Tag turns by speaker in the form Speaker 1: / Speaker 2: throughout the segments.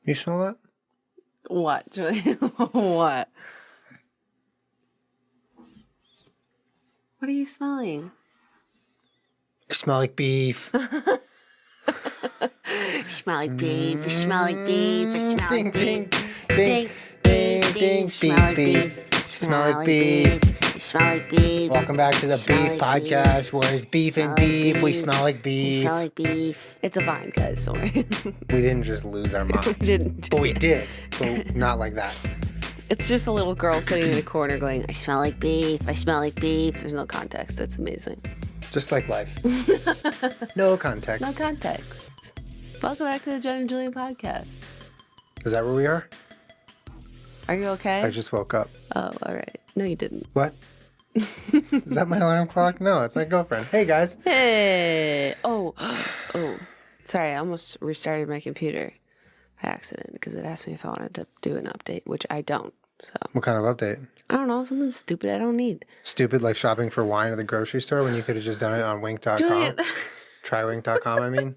Speaker 1: You smell that?
Speaker 2: What, Julian? What? What are you smelling?
Speaker 1: I smell like beef.
Speaker 2: Smell like beef. Smell like beef. Smell
Speaker 1: Ding,
Speaker 2: like
Speaker 1: ding,
Speaker 2: beef.
Speaker 1: ding, ding, ding,
Speaker 2: Smell like beef.
Speaker 1: Smell like beef.
Speaker 2: Smell like beef.
Speaker 1: Welcome back to the
Speaker 2: Smell
Speaker 1: Beef
Speaker 2: like
Speaker 1: Podcast, where it's beef and beef. We smell like
Speaker 2: We
Speaker 1: beef.
Speaker 2: smell like beef. It's a vine, guys. Sorry.
Speaker 1: We didn't just lose our mind.
Speaker 2: We didn't.
Speaker 1: But we did. But not like that.
Speaker 2: It's just a little girl sitting in a corner going, I smell like beef. I smell like beef. There's no context. It's amazing.
Speaker 1: Just like life. No context.
Speaker 2: No context. Welcome back to the Jenna Julien Podcast.
Speaker 1: Is that where we are?
Speaker 2: Are you okay?
Speaker 1: I just woke up.
Speaker 2: Oh, all right. No, you didn't.
Speaker 1: What? Is that my alarm clock? No, it's my girlfriend. Hey, guys.
Speaker 2: Hey. Oh. Sorry, I almost restarted my computer by accident because it asked me if I wanted to do an update, which I don't. So
Speaker 1: What kind of update?
Speaker 2: I don't know, something stupid I don't need.
Speaker 1: Stupid, like shopping for wine at the grocery store when you could have just done it on wink.com.
Speaker 2: Julian.
Speaker 1: Trywink.com, I mean.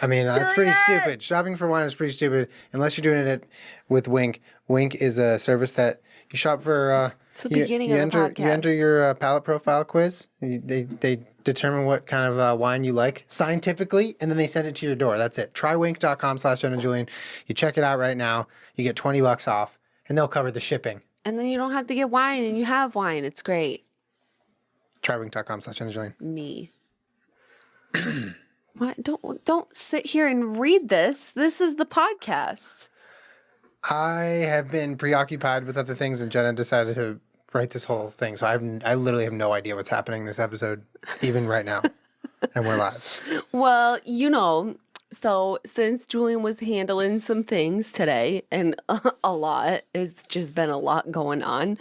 Speaker 1: That's pretty stupid. Shopping for wine is pretty stupid unless you're doing it with Wink. Wink is a service that you shop for.
Speaker 2: It's the beginning of the podcast.
Speaker 1: You enter your palate profile quiz. They determine what kind of wine you like scientifically, and then they send it to your door. That's it. Trywink.com/Jenna Julien. You check it out right now. You get $20 off, and they'll cover the shipping.
Speaker 2: And then you don't have to get wine, and you have wine. It's great.
Speaker 1: Trywink.com/Jenna Julien.
Speaker 2: Me. What? Don't sit here and read this. This is the podcast.
Speaker 1: I have been preoccupied with other things, and Jenna decided to write this whole thing. So I literally have no idea what's happening in this episode, even right now. And we're live.
Speaker 2: Well, so since Julian was handling some things today, and a lot, it's just been a lot going on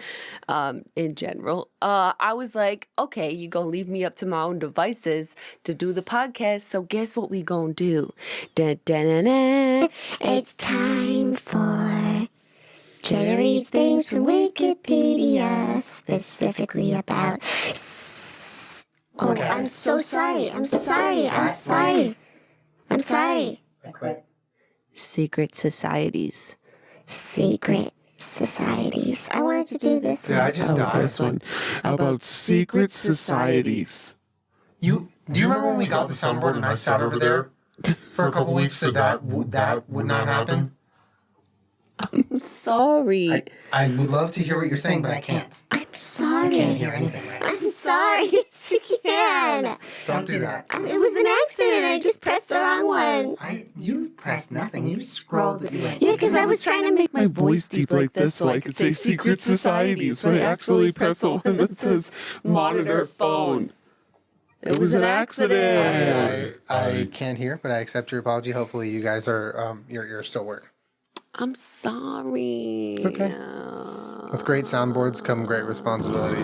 Speaker 2: in general, I was like, okay, you gonna leave me up to my own devices to do the podcast, so guess what we gonna do? Da-da-da-da. It's time for Jenna reads things from Wikipedia, specifically about... Oh,
Speaker 1: Okay.
Speaker 2: I'm so sorry. I'm sorry.
Speaker 1: Like what?
Speaker 2: Secret societies. I wanted to do this
Speaker 1: Did I just die?
Speaker 3: This one about secret societies.
Speaker 1: Do you remember when we got the soundboard and I sat over there for a couple weeks so that would not happen?
Speaker 2: Sorry.
Speaker 1: I would love to hear what you're saying, but I can't.
Speaker 2: I'm sorry.
Speaker 1: I can't hear anything right now.
Speaker 2: I'm sorry. She can.
Speaker 1: Don't do that.
Speaker 2: It was an accident. I just pressed the wrong one.
Speaker 1: You pressed nothing. You scrolled.
Speaker 2: Yeah, because I was trying to make
Speaker 3: My voice deep like this so I could say secret societies, but I actually pressed the one that says monitor phone. It was an accident.
Speaker 1: I can't hear, but I accept your apology. Hopefully, you guys are you're still working.
Speaker 2: I'm sorry.
Speaker 1: It's okay. With great soundboards come great responsibility.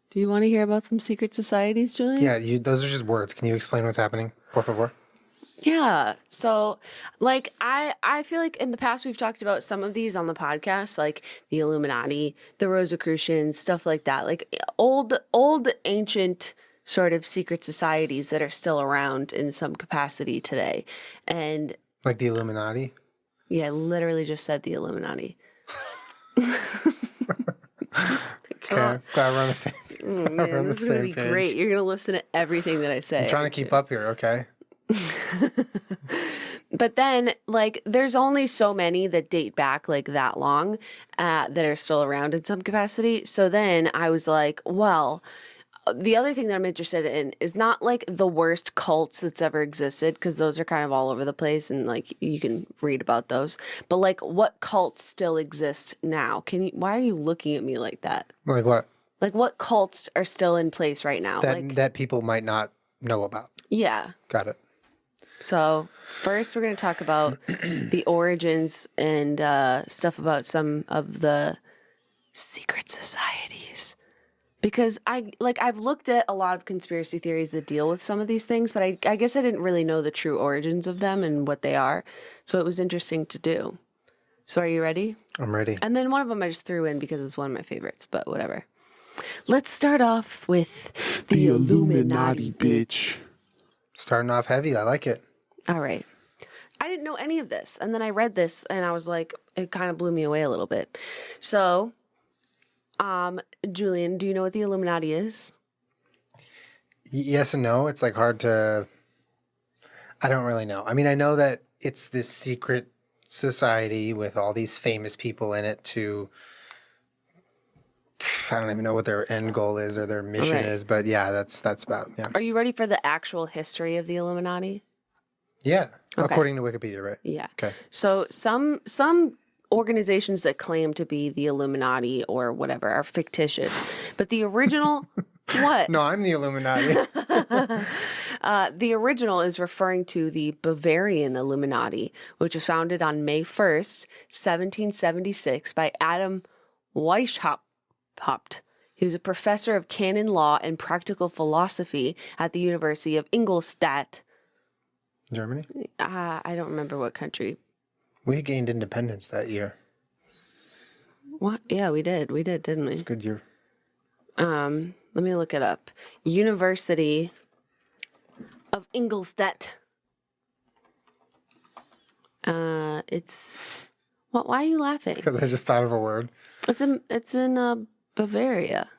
Speaker 2: Do you want to hear about some secret societies, Julian?
Speaker 1: Yeah, those are just words. Can you explain what's happening, por favor?
Speaker 2: Yeah. So, I feel like in the past we've talked about some of these on the podcast, like the Illuminati, the Rosicrucians, stuff like that. Like old ancient sort of secret societies that are still around in some capacity today. And
Speaker 1: Like the Illuminati?
Speaker 2: yeah, I literally just said the Illuminati.
Speaker 1: Okay, glad we're on the same.
Speaker 2: Oh, man, this is going to be great. You're going to listen to everything that I say.
Speaker 1: I'm trying to keep up here, okay?
Speaker 2: But then, there's only so many that date back that long that are still around in some capacity. So then I was like, well, the other thing that I'm interested in is not the worst cults that's ever existed, because those are kind of all over the place and you can read about those. But what cults still exist now? Why are you looking at me like that?
Speaker 1: Like what?
Speaker 2: What cults are still in place right now?
Speaker 1: That people might not know about.
Speaker 2: Yeah.
Speaker 1: Got it.
Speaker 2: So first we're going to talk about the origins and stuff about some of the secret societies. Because I've looked at a lot of conspiracy theories that deal with some of these things, but I guess I didn't really know the true origins of them and what they are. So it was interesting to do. So are you ready?
Speaker 1: I'm ready.
Speaker 2: And then one of them I just threw in because it's one of my favorites, but whatever. Let's start off with
Speaker 3: The Illuminati, bitch.
Speaker 1: Starting off heavy. I like it.
Speaker 2: All right. I didn't know any of this. And then I read this and I was like, it kind of blew me away a little bit. So, Julian, do you know what the Illuminati is?
Speaker 1: Yes and no. It's like hard to... I don't really know. I mean, I know that it's this secret society with all these famous people in it to... I don't even know what their end goal is or their mission is, but yeah, that's about, yeah.
Speaker 2: Are you ready for the actual history of the Illuminati?
Speaker 1: Yeah,
Speaker 2: Okay.
Speaker 1: according to Wikipedia, right?
Speaker 2: Yeah.
Speaker 1: Okay.
Speaker 2: So some organizations that claim to be the Illuminati or whatever are fictitious, but the original... What?
Speaker 1: No, I'm the Illuminati.
Speaker 2: The original is referring to the Bavarian Illuminati, which was founded on May 1st, 1776 by Adam Weishaupt. He was a professor of canon law and practical philosophy at the University of Ingolstadt.
Speaker 1: Germany?
Speaker 2: I don't remember what country.
Speaker 1: We gained independence that year.
Speaker 2: What? Yeah, we did. We did, didn't we?
Speaker 1: It's a good year.
Speaker 2: Let me look it up. University of Ingolstadt. It's... What? Why are you laughing?
Speaker 1: Because I just thought of a word.
Speaker 2: It's in Bavaria.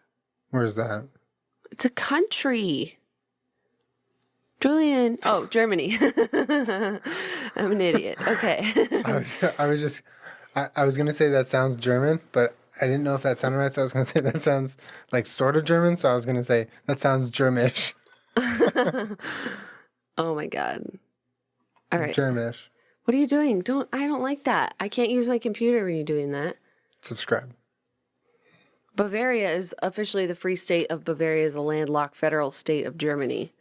Speaker 1: Where's that?
Speaker 2: It's a country. Julian. Oh, Germany. I'm an idiot. Okay.
Speaker 1: I was going to say that sounds German, but I didn't know if that sounded right, so I was going to say that sounds like sort of German, so I was going to say that sounds Germish.
Speaker 2: Oh my God. All right.
Speaker 1: Germish.
Speaker 2: What are you doing? I don't like that. I can't use my computer when you're doing that.
Speaker 1: Subscribe.
Speaker 2: Bavaria is officially the Free State of Bavaria is a landlocked federal state of Germany.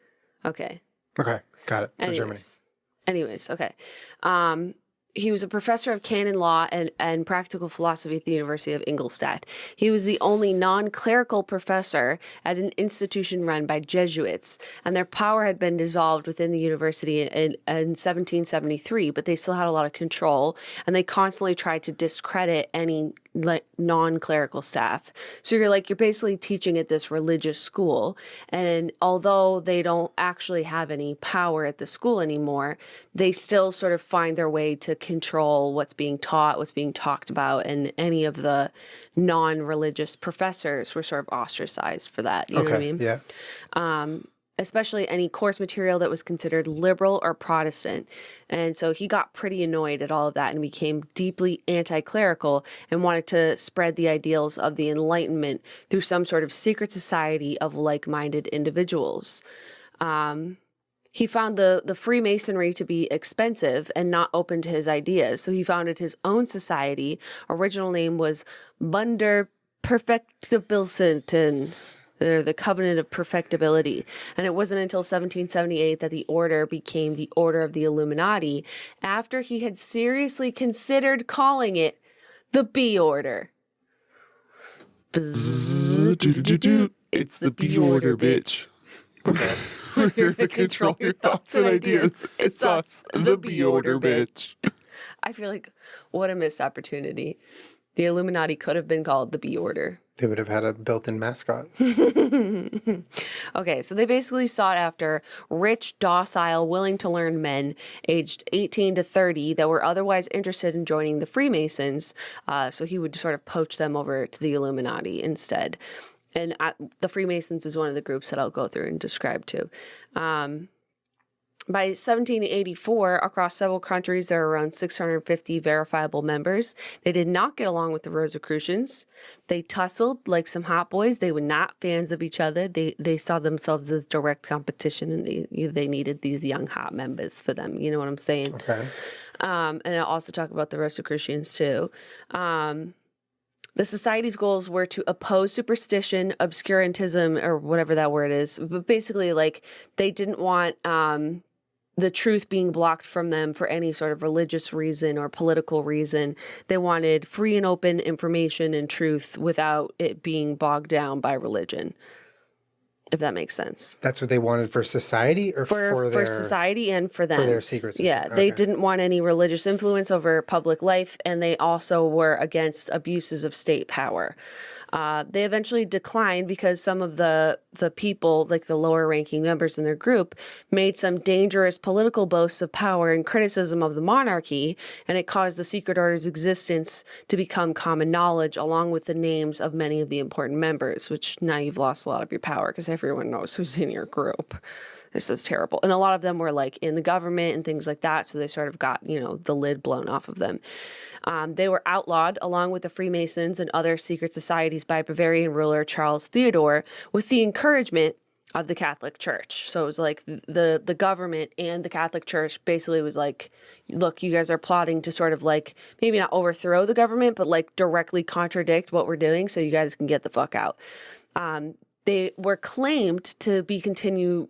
Speaker 2: Okay.
Speaker 1: Okay, got it. For Germany.
Speaker 2: Anyways, okay. He was a professor of canon law and practical philosophy at the University of Ingolstadt. He was the only non-clerical professor at an institution run by Jesuits, and their power had been dissolved within the university in 1773, but they still had a lot of control, and they constantly tried to discredit any non-clerical staff. So you're basically teaching at this religious school, and although they don't actually have any power at the school anymore, they still sort of find their way to control what's being taught, what's being talked about, and any of the non-religious professors were sort of ostracized for that. You know what I mean?
Speaker 1: Yeah.
Speaker 2: Especially any course material that was considered liberal or Protestant. And so he got pretty annoyed at all of that and became deeply anti-clerical and wanted to spread the ideals of the Enlightenment through some sort of secret society of like-minded individuals. He found the Freemasonry to be expensive and not open to his ideas. So he founded his own society. Original name was Bunder Perfectibilisten. They're the Covenant of Perfectibility. And it wasn't until 1778 that the order became the Order of the Illuminati, after he had seriously considered calling it the B Order.
Speaker 3: It's the B Order, bitch.
Speaker 1: Okay.
Speaker 3: We're here to control your thoughts and ideas. It's us, the B Order, bitch.
Speaker 2: I feel like, what a missed opportunity. The Illuminati could have been called the B Order.
Speaker 1: They would have had a built-in mascot.
Speaker 2: Okay, so they basically sought after rich, docile, willing to learn men aged 18 to 30 that were otherwise interested in joining the Freemasons. So he would sort of poach them over to the Illuminati instead. And the Freemasons is one of the groups that I'll go through and describe too. By 1784, across several countries, there were around 650 verifiable members. They did not get along with the Rosicrucians. They tussled like some hot boys. They were not fans of each other. They saw themselves as direct competition, and they needed these young hot members for them. You know what I'm saying?
Speaker 1: Okay.
Speaker 2: And I'll also talk about the Rosicrucians too. The society's goals were to oppose superstition, obscurantism, or whatever that word is. But basically, they didn't want the truth being blocked from them for any sort of religious reason or political reason. They wanted free and open information and truth without it being bogged down by religion, if that makes sense.
Speaker 1: That's what they wanted for society, or for their...
Speaker 2: For society and for them.
Speaker 1: For their secret society.
Speaker 2: Yeah, they didn't want any religious influence over public life, and they also were against abuses of state power. They eventually declined because some of the people, like the lower ranking members in their group, made some dangerous political boasts of power and criticism of the monarchy, and it caused the secret order's existence to become common knowledge, along with the names of many of the important members, which now you've lost a lot of your power because everyone knows who's in your group. This is terrible. And a lot of them were like in the government and things like that. So they sort of got, the lid blown off of them. They were outlawed along with the Freemasons and other secret societies by Bavarian ruler Charles Theodore with the encouragement of the Catholic Church. So it was like the government and the Catholic Church basically was like, look, you guys are plotting to sort of like maybe not overthrow the government, but like directly contradict what we're doing. So you guys can get the fuck out. They were claimed to be continuing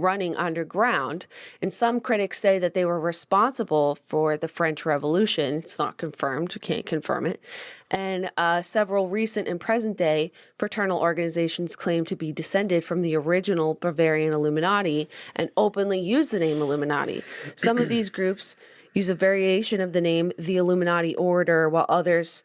Speaker 2: running underground, and some critics say that they were responsible for the French Revolution. It's not confirmed, can't confirm it. And several recent and present day fraternal organizations claim to be descended from the original Bavarian Illuminati and openly use the name Illuminati. Some of these groups use a variation of the name the Illuminati Order, while others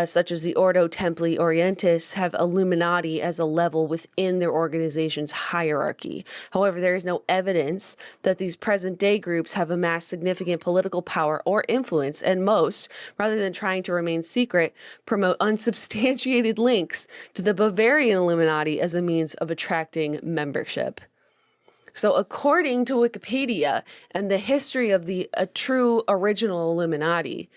Speaker 2: such as the Ordo Templi Orientis, have Illuminati as a level within their organization's hierarchy. However, there is no evidence that these present-day groups have amassed significant political power or influence, and most, rather than trying to remain secret, promote unsubstantiated links to the Bavarian Illuminati as a means of attracting membership. So according to Wikipedia and the history of the true original Illuminati,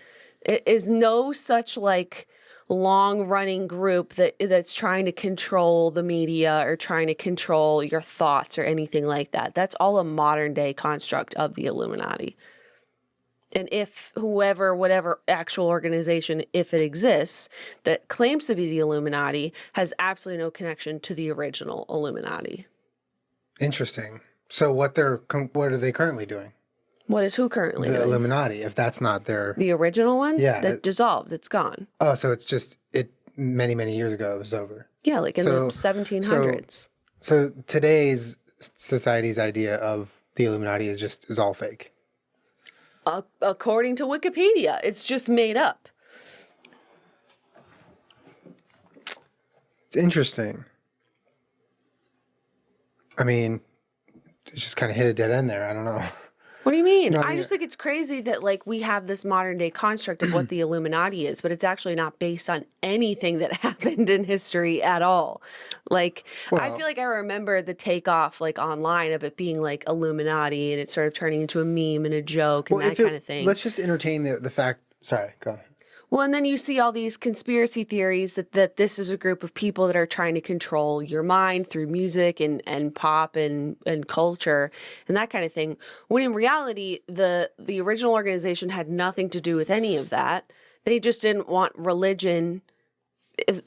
Speaker 2: it is no such like long-running group that's trying to control the media or trying to control your thoughts or anything like that. That's all a modern-day construct of the Illuminati. And if whatever actual organization, if it exists, that claims to be the Illuminati has absolutely no connection to the original Illuminati.
Speaker 1: Interesting. So what are they currently doing?
Speaker 2: What is who currently doing?
Speaker 1: The Illuminati, if that's not their...
Speaker 2: The original one?
Speaker 1: Yeah.
Speaker 2: That dissolved. It's gone.
Speaker 1: Oh, so it's just, many, many years ago it was over.
Speaker 2: Yeah, like in the 1700s.
Speaker 1: So today's society's idea of the Illuminati is all fake.
Speaker 2: According to Wikipedia, it's just made up.
Speaker 1: It's interesting. I mean, it just kind of hit a dead end there. I don't know.
Speaker 2: What do you mean? No, I just think it's crazy that like we have this modern day construct of what the Illuminati is, but it's actually not based on anything that happened in history at all. Like, I feel like I remember the takeoff like online of it being like Illuminati and it sort of turning into a meme and a joke and that kind of thing.
Speaker 1: Let's just entertain the fact. Sorry, go ahead.
Speaker 2: Well, and then you see all these conspiracy theories that this is a group of people that are trying to control your mind through music and pop and culture and that kind of thing. When in reality, the original organization had nothing to do with any of that. They just didn't want religion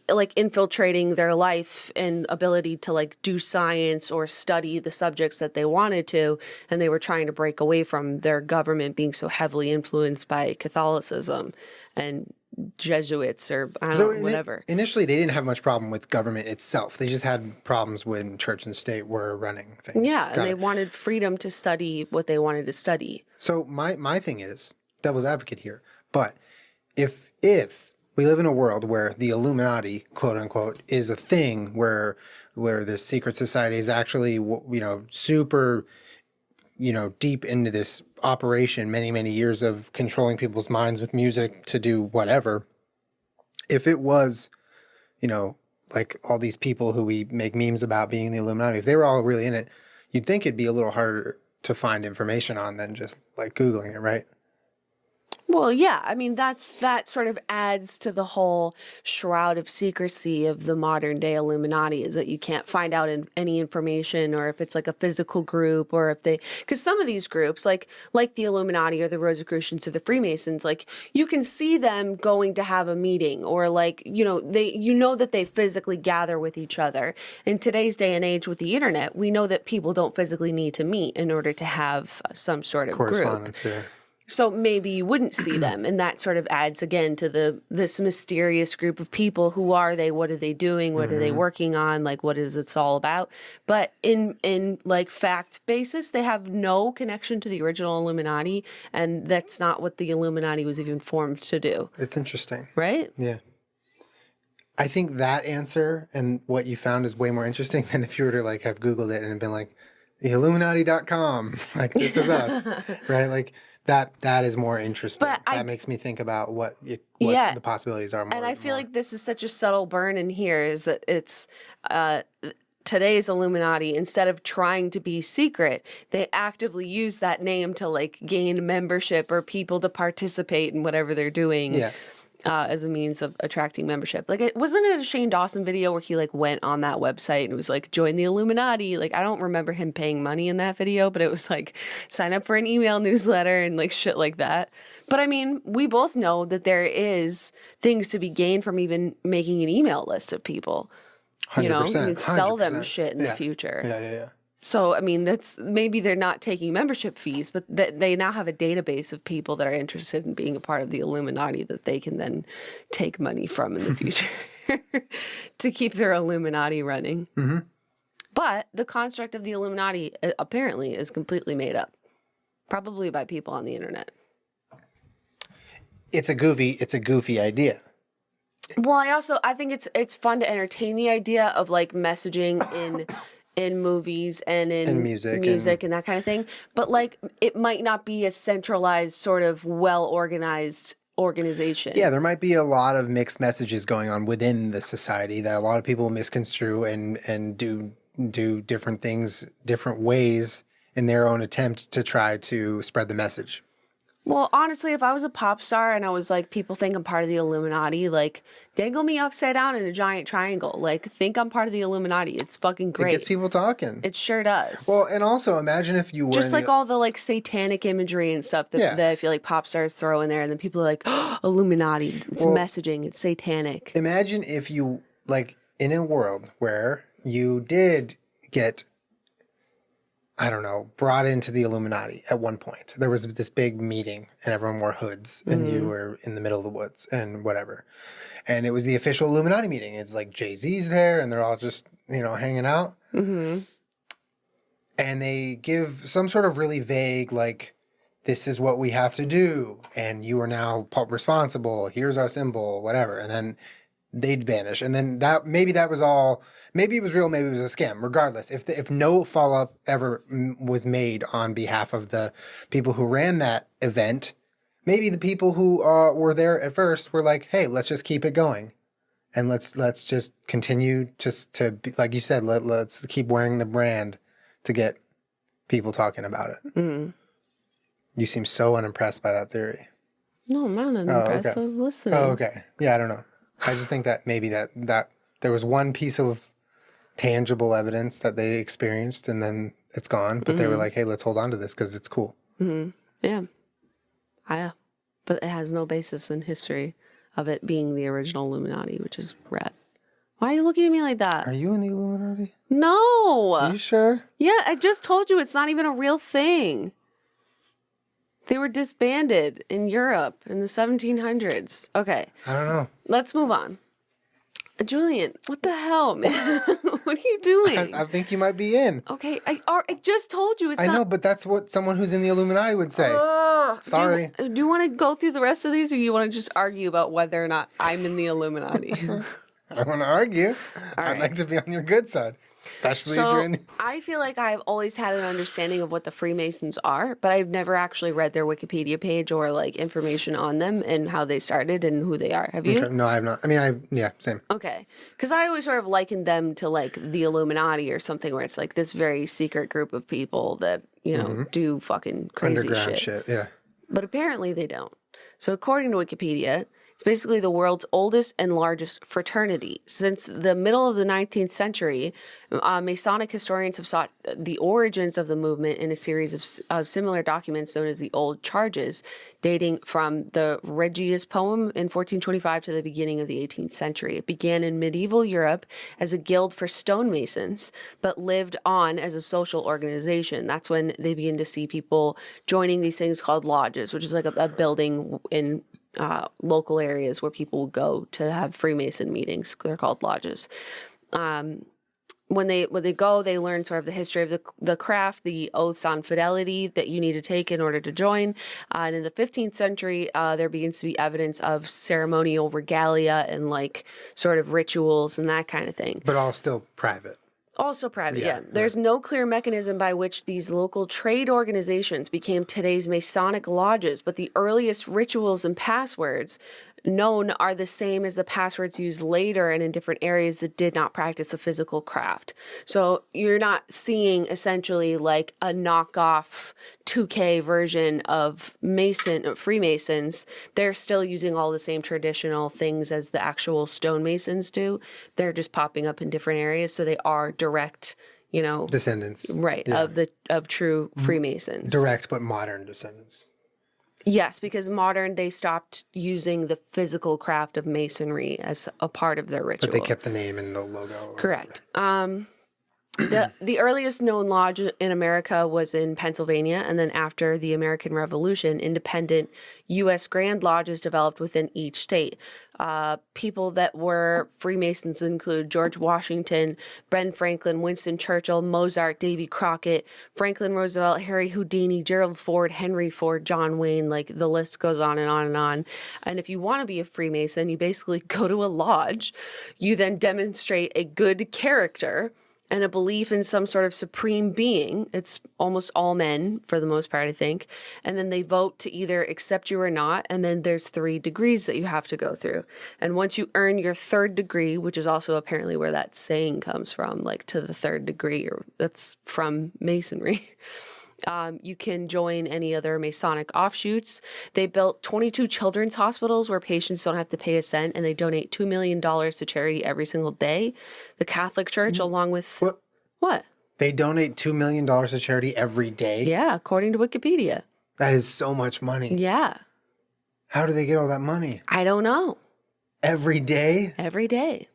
Speaker 2: like infiltrating their life and ability to like do science or study the subjects that they wanted to, and they were trying to break away from their government being so heavily influenced by Catholicism and Jesuits or I don't know, whatever.
Speaker 1: Initially, they didn't have much problem with government itself. They just had problems when church and state were running things.
Speaker 2: Yeah, and they wanted freedom to study what they wanted to study.
Speaker 1: So my thing is, devil's advocate here, but if we live in a world where the Illuminati, quote unquote, is a thing where this secret society is actually, super, deep into this operation, many, many years of controlling people's minds with music to do whatever. If it was, like all these people who we make memes about being the Illuminati, if they were all really in it, you'd think it'd be a little harder to find information on than just like Googling it, right?
Speaker 2: Well, yeah. I mean, that sort of adds to the whole shroud of secrecy of the modern day Illuminati, is that you can't find out any information, or if it's like a physical group, or if because some of these groups, like the Illuminati or the Rosicrucians or the Freemasons, like you can see them going to have a meeting, or like, that they physically gather with each other. In today's day and age with the internet, we know that people don't physically need to meet in order to have some sort of
Speaker 1: correspondence,
Speaker 2: group.
Speaker 1: Yeah.
Speaker 2: So maybe you wouldn't see them, and that sort of adds again to this mysterious group of people. Who are they? What are they doing? What are they working on? Like, what is it's all about? But in like fact basis, they have no connection to the original Illuminati, and that's not what the Illuminati was even formed to do.
Speaker 1: It's interesting,
Speaker 2: right?
Speaker 1: Yeah. I think that answer and what you found is way more interesting than if you were to like have Googled it and been like, theilluminati.com, like this is us, right? Like that is more interesting.
Speaker 2: But
Speaker 1: that makes me think about what
Speaker 2: Yeah.
Speaker 1: the possibilities are more.
Speaker 2: And I feel like this is such a subtle burn in here is that it's today's Illuminati, instead of trying to be secret, they actively use that name to like gain membership or people to participate in whatever they're doing.
Speaker 1: Yeah.
Speaker 2: As a means of attracting membership. Like, wasn't it a Shane Dawson video where he like went on that website and was like, join the Illuminati? Like, I don't remember him paying money in that video, but it was like, sign up for an email newsletter and like shit like that. But I mean, we both know that there is things to be gained from even making an email list of people.
Speaker 1: 100%,
Speaker 2: You know, you can sell them
Speaker 1: 100%.
Speaker 2: shit in the future.
Speaker 1: Yeah.
Speaker 2: So, I mean, that's maybe they're not taking membership fees, but they now have a database of people that are interested in being a part of the Illuminati that they can then take money from in the future to keep their Illuminati running.
Speaker 1: Mm-hmm.
Speaker 2: But the construct of the Illuminati apparently is completely made up, probably by people on the internet.
Speaker 1: It's a goofy idea.
Speaker 2: Well, I think it's fun to entertain the idea of like messaging in movies and in music and that kind of thing. But like, it might not be a centralized sort of well-organized organization.
Speaker 1: Yeah, there might be a lot of mixed messages going on within the society that a lot of people misconstrue and do different things, different ways in their own attempt to try to spread the message.
Speaker 2: Well, honestly, if I was a pop star and I was like, people think I'm part of the Illuminati, like, dangle me upside down in a giant triangle. Like, think I'm part of the Illuminati. It's fucking great.
Speaker 1: It gets people talking.
Speaker 2: It sure does.
Speaker 1: Well, and also imagine if you were
Speaker 2: just like all the like satanic imagery and stuff that I feel like pop stars throw in there, and then people are like, oh, Illuminati. It's messaging. It's satanic.
Speaker 1: Imagine if you, like, in a world where you did get, I don't know, brought into the Illuminati at one point. There was this big meeting and everyone wore hoods and you were in the middle of the woods and whatever. And it was the official Illuminati meeting. It's like Jay-Z's there and they're all just, hanging out. Mm-hmm. And they give some sort of really vague, like, this is what we have to do. And you are now responsible. Here's our symbol, whatever. And then they'd vanish. And then maybe that was all, maybe it was real, maybe it was a scam. Regardless, if no follow-up ever was made on behalf of the people who ran that event, maybe the people who were there at first were like, hey, let's just keep it going. And let's just continue to be, like you said, let's keep wearing the brand to get people talking about it. Mm-hmm. You seem so unimpressed by that theory.
Speaker 2: No, I'm not unimpressed.
Speaker 1: Okay.
Speaker 2: I was listening.
Speaker 1: Oh, okay. Yeah, I don't know. I just think that maybe that there was one piece of tangible evidence that they experienced and then it's gone. But they were like, hey, let's hold on to this because it's cool.
Speaker 2: Mm-hmm. Yeah. But it has no basis in history of it being the original Illuminati, which is rad. Why are you looking at me like that?
Speaker 1: Are you in the Illuminati?
Speaker 2: No.
Speaker 1: Are you sure?
Speaker 2: Yeah, I just told you it's not even a real thing. They were disbanded in Europe in the 1700s. Okay.
Speaker 1: I don't know.
Speaker 2: Let's move on. Julien, what the hell, man? What are you doing?
Speaker 1: I think you might be in.
Speaker 2: Okay, I just told you it's
Speaker 1: I
Speaker 2: not.
Speaker 1: know, but that's what someone who's in the Illuminati would say. Sorry.
Speaker 2: Do you want to go through the rest of these, or you want to just argue about whether or not I'm in the Illuminati?
Speaker 1: I don't want to argue. I'd
Speaker 2: right.
Speaker 1: like to be on your good side. Especially if you're in the...
Speaker 2: I feel like I've always had an understanding of what the Freemasons are, but I've never actually read their Wikipedia page or like information on them and how they started and who they are. Have you?
Speaker 1: Okay. No, I have not. I mean, yeah, same.
Speaker 2: Okay. Because I always sort of likened them to like the Illuminati or something where it's like this very secret group of people that, do fucking crazy
Speaker 1: Underground shit, yeah.
Speaker 2: But apparently they don't. So according to Wikipedia, it's basically the world's oldest and largest fraternity. Since the middle of the 19th century, Masonic historians have sought the origins of the movement in a series of similar documents known as the Old Charges, dating from the Regius poem in 1425 to the beginning of the 18th century. It began in medieval Europe as a guild for stonemasons, but lived on as a social organization. That's when they begin to see people joining these things called lodges, which is like a building in local areas where people will go to have Freemason meetings. They're called lodges. when they go, they learn sort of the history of the craft, the oaths on fidelity that you need to take in order to join. And in the 15th century, there begins to be evidence of ceremonial regalia and like sort of rituals and that kind of thing.
Speaker 1: But all still private.
Speaker 2: Also private, yeah. There's no clear mechanism by which these local trade organizations became today's Masonic lodges, but the earliest rituals and passwords known are the same as the passwords used later and in different areas that did not practice a physical craft. So you're not seeing essentially like a knockoff 2K version of Freemasons. They're still using all the same traditional things as the actual stonemasons do. They're just popping up in different areas, so they are direct,
Speaker 1: descendants,
Speaker 2: right, of true Freemasons.
Speaker 1: Direct but modern descendants.
Speaker 2: Yes, because modern, they stopped using the physical craft of masonry as a part of their ritual.
Speaker 1: But they kept the name and the logo.
Speaker 2: Correct. The earliest known lodge in America was in Pennsylvania, and then after the American Revolution, independent U.S. Grand Lodges developed within each state. People that were Freemasons include George Washington, Ben Franklin, Winston Churchill, Mozart, Davy Crockett, Franklin Roosevelt, Harry Houdini, Gerald Ford, Henry Ford, John Wayne, like the list goes on and on and on. And if you want to be a Freemason, you basically go to a lodge. You then demonstrate a good character and a belief in some sort of supreme being. It's almost all men for the most part, I think. And then they vote to either accept you or not. And then there's 3 degrees that you have to go through. And once you earn your 3rd degree, which is also apparently where that saying comes from, like to the 3rd degree, or that's from masonry. You can join any other Masonic offshoots. They built 22 children's hospitals where patients don't have to pay a cent, and they donate $2 million to charity every single day. The Catholic Church, along with... What?
Speaker 1: They donate $2 million to charity every day?
Speaker 2: Yeah, according to Wikipedia.
Speaker 1: That is so much money.
Speaker 2: Yeah.
Speaker 1: How do they get all that money?
Speaker 2: I don't know.
Speaker 1: Every day?
Speaker 2: Every day.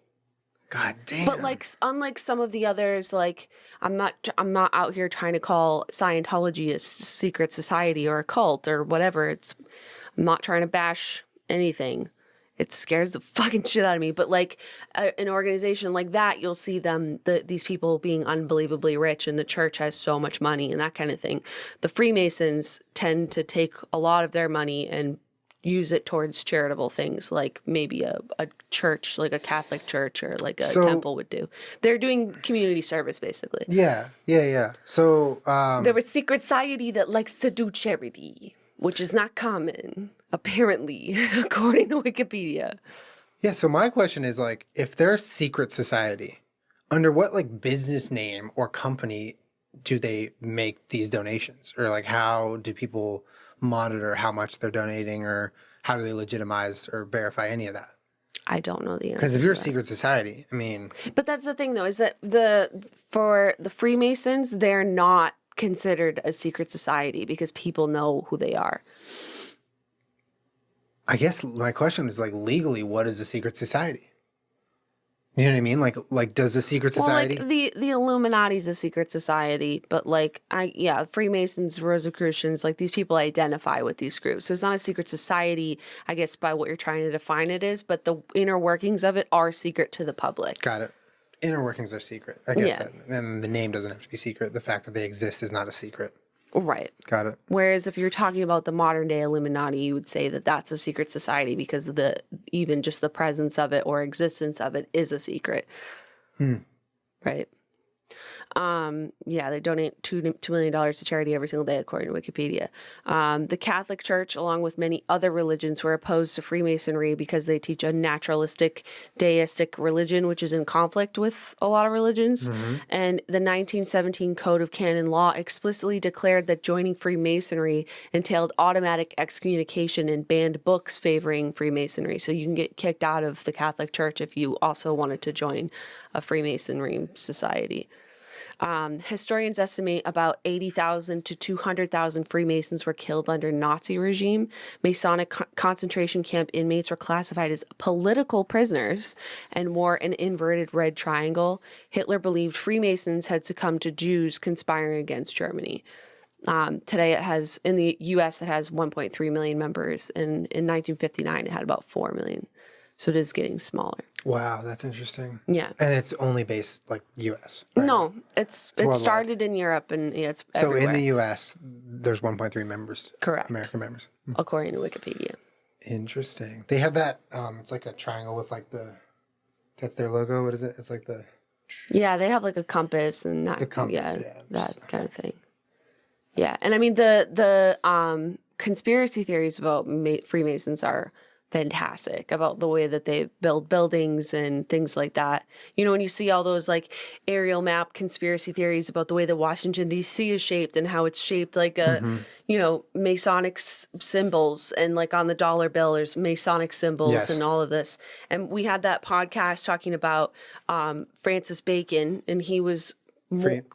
Speaker 1: God damn.
Speaker 2: But like, unlike some of the others, like I'm not out here trying to call Scientology a secret society or a cult or whatever. I'm not trying to bash anything. It scares the fucking shit out of me. But like an organization like that, you'll see these people being unbelievably rich, and the church has so much money and that kind of thing. The Freemasons tend to take a lot of their money and use it towards charitable things, like maybe a church, like a Catholic church or like a temple would do. They're doing community service, basically.
Speaker 1: Yeah. So
Speaker 2: they're a secret society that likes to do charity, which is not common, apparently, according to Wikipedia.
Speaker 1: Yeah, so my question is, like, if they're a secret society, under what, like, business name or company do they make these donations? Or, like, how do people monitor how much they're donating, or how do they legitimize or verify any of that?
Speaker 2: I don't know the answer.
Speaker 1: Because if you're a secret society, I mean...
Speaker 2: But that's the thing, though, is that for the Freemasons, they're not considered a secret society because people know who they are.
Speaker 1: I guess my question is, like, legally, what is a secret society? You know what I mean? Like does a secret society?
Speaker 2: Well, like the Illuminati's a secret society, but like Freemasons, Rosicrucians, like these people identify with these groups. So it's not a secret society, I guess, by what you're trying to define it is, but the inner workings of it are secret to the public.
Speaker 1: Got it. Inner workings are secret. I guess that. And the name doesn't have to be secret. The fact that they exist is not a secret.
Speaker 2: Right.
Speaker 1: Got it.
Speaker 2: Whereas if you're talking about the modern day Illuminati, you would say that that's a secret society because even just the presence of it or existence of it is a secret. Right. They donate $2 million to charity every single day, according to Wikipedia. The Catholic Church, along with many other religions, were opposed to Freemasonry because they teach a naturalistic, deistic religion, which is in conflict with a lot of religions. Mm-hmm. And the 1917 Code of Canon Law explicitly declared that joining Freemasonry entailed automatic excommunication and banned books favoring Freemasonry. So you can get kicked out of the Catholic Church if you also wanted to join a Freemasonry society. Historians estimate about 80,000 to 200,000 Freemasons were killed under Nazi regime. Masonic concentration camp inmates were classified as political prisoners and wore an inverted red triangle. Hitler believed Freemasons had succumbed to Jews conspiring against Germany. Today in the U.S. it has 1.3 million members. In 1959 it had about 4 million. So it is getting smaller.
Speaker 1: Wow, that's interesting.
Speaker 2: Yeah.
Speaker 1: And it's only based like U.S. Right?
Speaker 2: No, it started in Europe and it's
Speaker 1: So
Speaker 2: everywhere.
Speaker 1: in the U.S., there's 1.3 members.
Speaker 2: Correct.
Speaker 1: American members.
Speaker 2: According to Wikipedia.
Speaker 1: Interesting. They have that. It's like a triangle with like that's their logo. What is it? It's like the.
Speaker 2: Yeah, they have like a compass and that.
Speaker 1: The compass, yeah.
Speaker 2: That kind of thing. Yeah, and I mean the conspiracy theories about Freemasons are fantastic, about the way that they build buildings and things like that. You know, when you see all those like aerial map conspiracy theories about the way that Washington D.C. is shaped and how it's shaped like a, you know, Masonic symbols, and like on the dollar bill there's Masonic symbols and all of this. And we had that podcast talking about Francis Bacon, and he was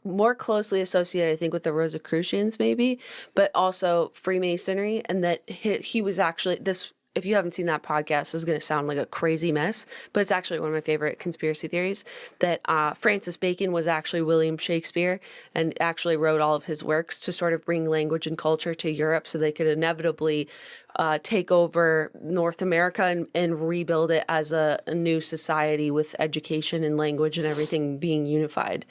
Speaker 2: more closely associated, I think, with the Rosicrucians maybe, but also Freemasonry, and that he was actually this. If you haven't seen that podcast, this is going to sound like a crazy mess, but it's actually one of my favorite conspiracy theories, that Francis Bacon was actually William Shakespeare and actually wrote all of his works to sort of bring language and culture to Europe so they could inevitably take over North America and rebuild it as a new society with education and language and everything being unified.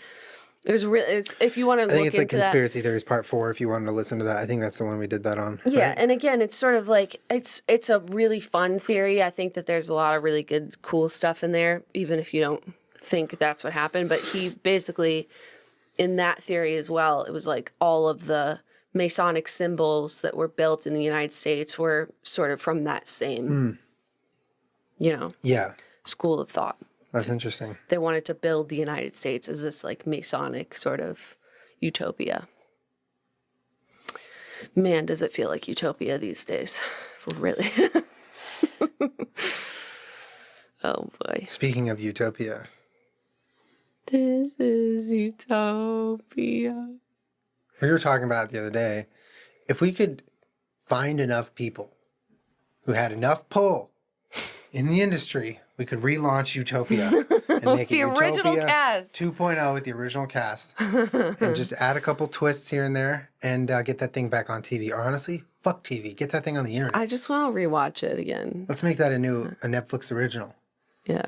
Speaker 2: There's if you want to look into that. I think
Speaker 1: it's like Conspiracy Theories Part 4 if you wanted to listen to that. I think that's the one we did that on.
Speaker 2: Yeah,
Speaker 1: right?
Speaker 2: and again, it's sort of like, it's a really fun theory. I think that there's a lot of really good, cool stuff in there, even if you don't think that's what happened. But he basically, in that theory as well, it was like all of the Masonic symbols that were built in the United States were sort of from that same, school of thought.
Speaker 1: That's interesting.
Speaker 2: They wanted to build the United States as this like Masonic sort of utopia. Man, does it feel like utopia these days. Really. Oh boy.
Speaker 1: Speaking of utopia.
Speaker 2: This is utopia.
Speaker 1: We were talking about it the other day. If we could find enough people who had enough pull in the industry, we could relaunch Utopia and make
Speaker 2: the
Speaker 1: it
Speaker 2: original
Speaker 1: Utopia
Speaker 2: cast
Speaker 1: 2.0 with the original cast, and just add a couple twists here and there, and get that thing back on TV. Or honestly, fuck TV. Get that thing on the internet.
Speaker 2: I just want to rewatch it again.
Speaker 1: Let's make that a Netflix original.
Speaker 2: Yeah.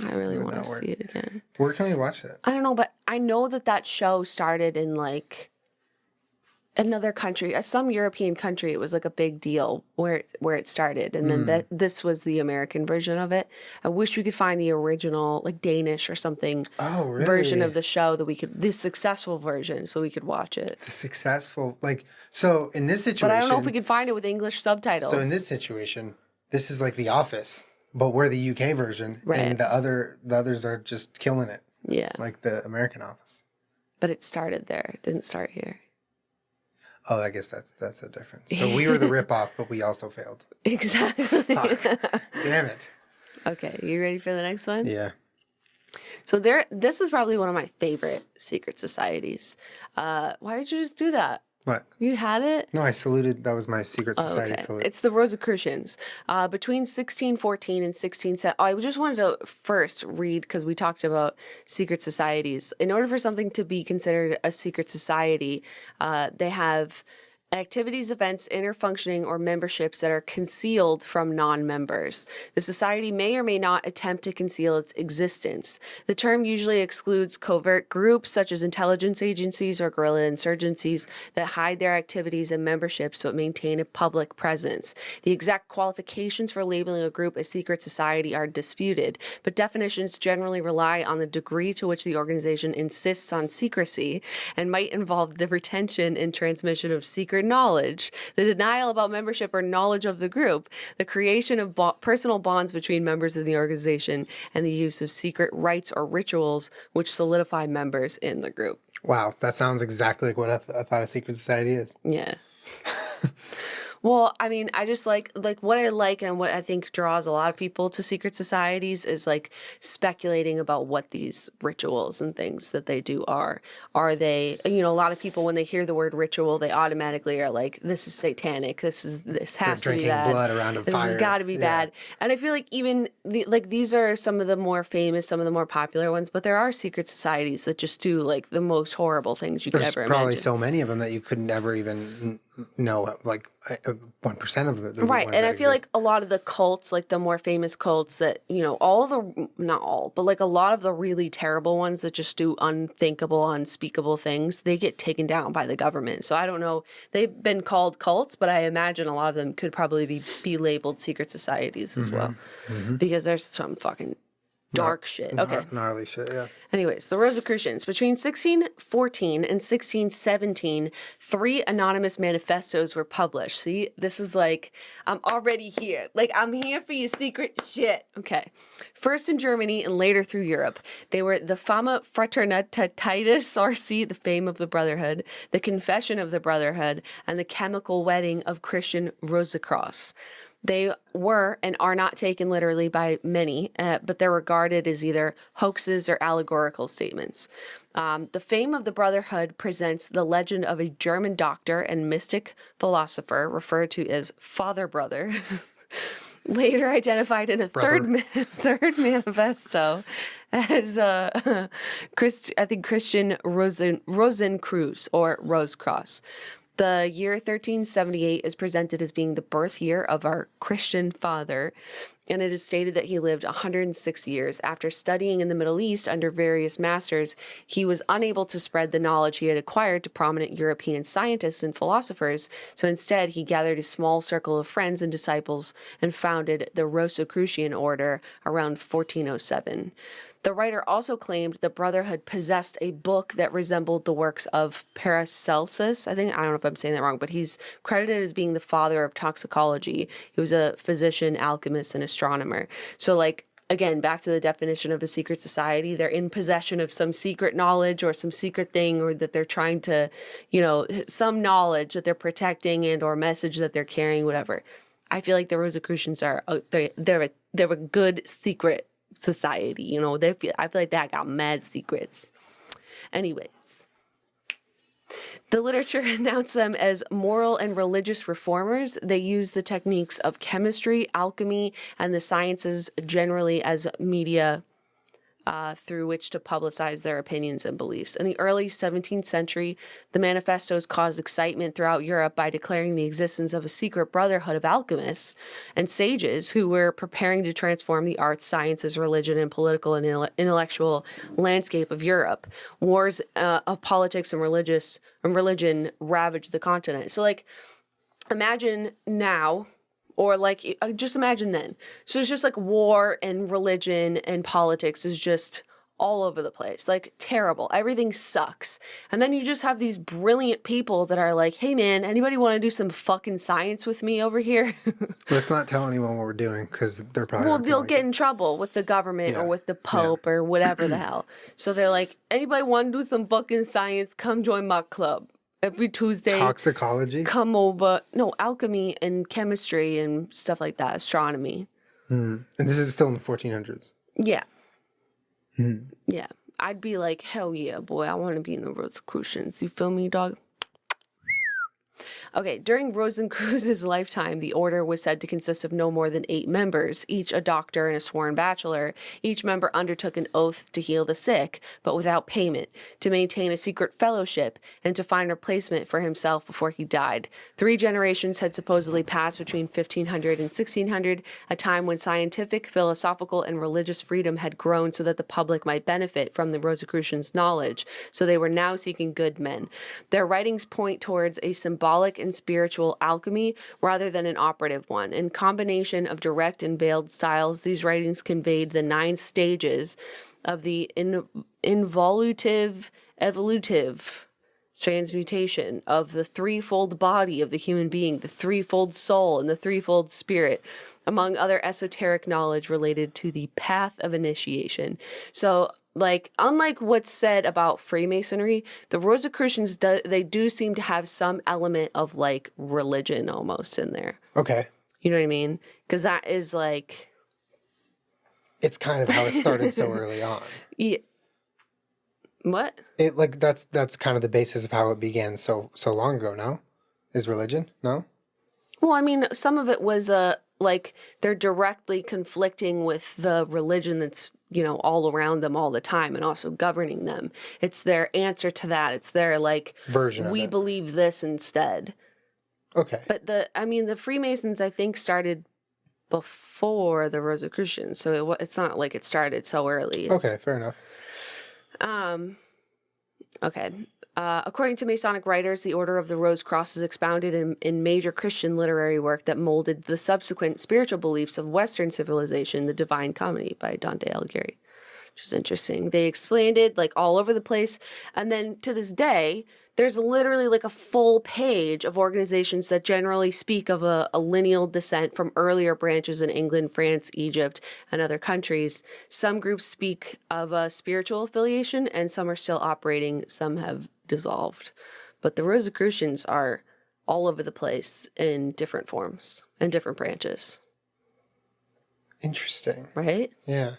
Speaker 2: I really want to see it again.
Speaker 1: Where can we watch that?
Speaker 2: I don't know, but I know that show started in like another country, some European country. It was like a big deal where it started, and then this was the American version of it. I wish we could find the original, like Danish or something, version of the show the successful version, so we could watch it.
Speaker 1: The successful, so in this situation.
Speaker 2: But I don't know if we could find it with English subtitles.
Speaker 1: So in this situation, this is like The Office, but we're the UK version,
Speaker 2: right, and
Speaker 1: the others are just killing it.
Speaker 2: Yeah,
Speaker 1: like the American Office.
Speaker 2: But it started there. It didn't start here.
Speaker 1: Oh, I guess that's the difference. So we were the ripoff, but we also failed.
Speaker 2: Exactly.
Speaker 1: Fuck. Damn it.
Speaker 2: Okay, you ready for the next one?
Speaker 1: Yeah.
Speaker 2: So this is probably one of my favorite secret societies. Why did you just do that?
Speaker 1: What?
Speaker 2: You had it?
Speaker 1: No, I saluted. That was my secret society salute.
Speaker 2: It's the Rosicrucians. Between 1614 and 1670. I just wanted to first read, because we talked about secret societies. In order for something to be considered a secret society, they have activities, events, inner functioning, or memberships that are concealed from non-members. The society may or may not attempt to conceal its existence. The term usually excludes covert groups such as intelligence agencies or guerrilla insurgencies that hide their activities and memberships but maintain a public presence. The exact qualifications for labeling a group a secret society are disputed, but definitions generally rely on the degree to which the organization insists on secrecy and might involve the retention and transmission of secret knowledge, the denial about membership or knowledge of the group, the creation of personal bonds between members of the organization, and the use of secret rites or rituals which solidify members in the group.
Speaker 1: Wow, that sounds exactly like what I thought a secret society is.
Speaker 2: Yeah. Well, I mean, I just like what I like and what I think draws a lot of people to secret societies is like speculating about what these rituals and things that they do are. Are they, a lot of people when they hear the word ritual, they automatically are like, this is satanic. This has to be bad.
Speaker 1: Drinking blood around a fire.
Speaker 2: This has got to be bad. And I feel like even these are some of the more famous, some of the more popular ones, but there are secret societies that just do like the most horrible things you could ever imagine.
Speaker 1: There's probably so many of them that you could never even know, like 1% of the
Speaker 2: Right.
Speaker 1: ones
Speaker 2: And
Speaker 1: that
Speaker 2: I feel
Speaker 1: exist.
Speaker 2: like a lot of the cults, like the more famous cults that, not all, but like a lot of the really terrible ones that just do unthinkable, unspeakable things, they get taken down by the government. So I don't know. They've been called cults, but I imagine a lot of them could probably be labeled secret societies as well. Because there's some fucking dark shit. Okay.
Speaker 1: Gnarly shit, yeah.
Speaker 2: Anyways, the Rosicrucians. Between 1614 and 1617, 3 anonymous manifestos were published. See, this is like, I'm already here. Like, I'm here for your secret shit. Okay. First in Germany and later through Europe. They were the Fama Fraternitatis, or see, the fame of the Brotherhood, the Confession of the Brotherhood, and the Chemical Wedding of Christian Rosicrucians. They were and are not taken literally by many, but they're regarded as either hoaxes or allegorical statements. The fame of the Brotherhood presents the legend of a German doctor and mystic philosopher referred to as Father Brother, later identified in a third manifesto as Christian Rosencreuz or Rosecross. The year 1378 is presented as being the birth year of our Christian father, and it is stated that he lived 106 years. After studying in the Middle East under various masters, he was unable to spread the knowledge he had acquired to prominent European scientists and philosophers, so instead he gathered a small circle of friends and disciples and founded the Rosicrucian order around 1407. The writer also claimed the Brotherhood possessed a book that resembled the works of Paracelsus. I don't know if I'm saying that wrong, but he's credited as being the father of toxicology. He was a physician, alchemist, and astronomer. So, like, again, back to the definition of a secret society, they're in possession of some secret knowledge or some secret thing, or that they're trying to, some knowledge that they're protecting and or message that they're carrying, whatever. I feel like the Rosicrucians are, they're a good secret society, I feel like that got mad secrets. Anyways, the literature announced them as moral and religious reformers. They used the techniques of chemistry, alchemy, and the sciences generally as media through which to publicize their opinions and beliefs. In the early 17th century, the manifestos caused excitement throughout Europe by declaring the existence of a secret brotherhood of alchemists and sages who were preparing to transform the arts, sciences, religion, and political and intellectual landscape of Europe. Wars of politics and religion ravaged the continent. So, like, imagine now, or like, just imagine then. So it's just like war and religion and politics is just all over the place. Like, terrible. Everything sucks. And then you just have these brilliant people that are like, hey man, anybody want to do some fucking science with me over here?
Speaker 1: Let's not tell anyone what we're doing, because they're probably
Speaker 2: Well, they'll get in trouble with the government or with the Pope or whatever the hell. So they're like, anybody want to do some fucking science? Come join my club. Every Tuesday.
Speaker 1: Toxicology?
Speaker 2: Come over. No, alchemy and chemistry and stuff like that. Astronomy.
Speaker 1: And this is still in the 1400s?
Speaker 2: Yeah. Yeah. I'd be like, hell yeah, boy. I want to be in the Rosicrucians. You feel me, dog? Okay, during Rosencreuz's lifetime, the order was said to consist of no more than 8 members, each a doctor and a sworn bachelor. Each member undertook an oath to heal the sick, but without payment, to maintain a secret fellowship, and to find replacement for himself before he died. 3 generations had supposedly passed between 1500 and 1600, a time when scientific, philosophical, and religious freedom had grown so that the public might benefit from the Rosicrucians' knowledge. So they were now seeking good men. Their writings point towards a symbolic and spiritual alchemy rather than an operative one. In combination of direct and veiled styles, these writings conveyed the 9 stages of the evolutive transmutation of the threefold body of the human being, the threefold soul, and the threefold spirit, among other esoteric knowledge related to the path of initiation. So, like, unlike what's said about Freemasonry, the Rosicrucians, they do seem to have some element of, like, religion almost in there.
Speaker 1: Okay.
Speaker 2: You know what I mean? Because that is, like...
Speaker 1: It's kind of how it started so early on.
Speaker 2: Yeah. What?
Speaker 1: It, like, that's kind of the basis of how it began so long ago, no? Is religion? No?
Speaker 2: Well, I mean, some of it was, like, they're directly conflicting with the religion that's, all around them all the time and also governing them. It's their answer to that. It's their, like,
Speaker 1: version of
Speaker 2: we
Speaker 1: it.
Speaker 2: believe this instead.
Speaker 1: Okay.
Speaker 2: But the Freemasons, I think, started before the Rosicrucians, so it's not like it started so early.
Speaker 1: Okay, fair enough.
Speaker 2: Okay. According to Masonic writers, the Order of the Rose Cross is expounded in major Christian literary work that molded the subsequent spiritual beliefs of Western civilization, The Divine Comedy by Dante Alighieri, which is interesting. They explained it like all over the place. And then to this day, there's literally like a full page of organizations that generally speak of a lineal descent from earlier branches in England, France, Egypt, and other countries. Some groups speak of a spiritual affiliation, and some are still operating. Some have dissolved. But the Rosicrucians are all over the place in different forms and different branches.
Speaker 1: Interesting.
Speaker 2: Right?
Speaker 1: Yeah.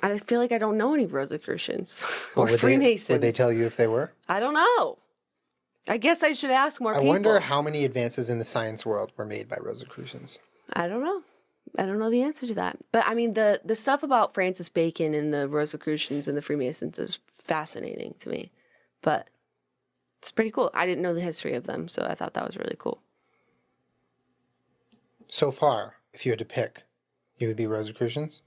Speaker 2: I feel like I don't know any Rosicrucians or
Speaker 1: Would
Speaker 2: Freemasons.
Speaker 1: Would they tell you if they were?
Speaker 2: I don't know. I guess I should ask more people.
Speaker 1: I wonder how many advances in the science world were made by Rosicrucians.
Speaker 2: I don't know. I don't know the answer to that. But I mean, the stuff about Francis Bacon and the Rosicrucians and the Freemasons is fascinating to me. But it's pretty cool. I didn't know the history of them, so I thought that was really cool.
Speaker 1: So far, if you had to pick, you would be Rosicrucians?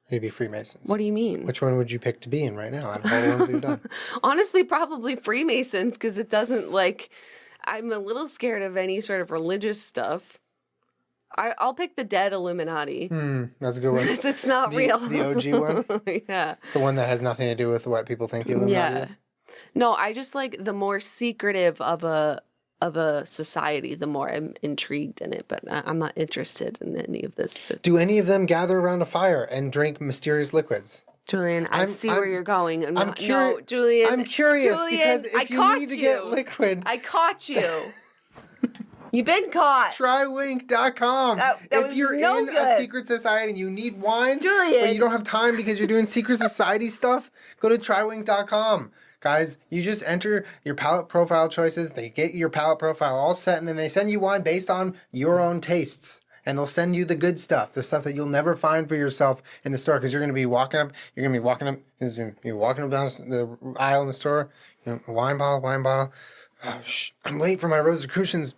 Speaker 1: You'd be Freemasons.
Speaker 2: What do you mean?
Speaker 1: Which one would you pick to be in right now out of all the ones we've done?
Speaker 2: Honestly, probably Freemasons, because it doesn't I'm a little scared of any sort of religious stuff. I'll pick the dead Illuminati.
Speaker 1: That's a good one.
Speaker 2: It's not real.
Speaker 1: The OG one?
Speaker 2: Yeah.
Speaker 1: The one that has nothing to do with what people think the Illuminati is?
Speaker 2: No, I just like the more secretive of a society, the more I'm intrigued in it, but I'm not interested in any of this.
Speaker 1: Do any of them gather around a fire and drink mysterious liquids?
Speaker 2: Julian, I see where you're going.
Speaker 1: No, Julian. I'm curious because if you need to get liquid.
Speaker 2: I caught you. You've been caught.
Speaker 1: Trywink.com. If you're in a secret society and you need wine,
Speaker 2: Julian,
Speaker 1: but you don't have time because you're doing secret society stuff, go to trywink.com. Guys, you just enter your palette profile choices. They get your palette profile all set, and then they send you wine based on your own tastes. And they'll send you the good stuff, the stuff that you'll never find for yourself in the store, because you're going to be walking up down the aisle in the store, wine bottle. Oh, I'm late for my Rosicrucians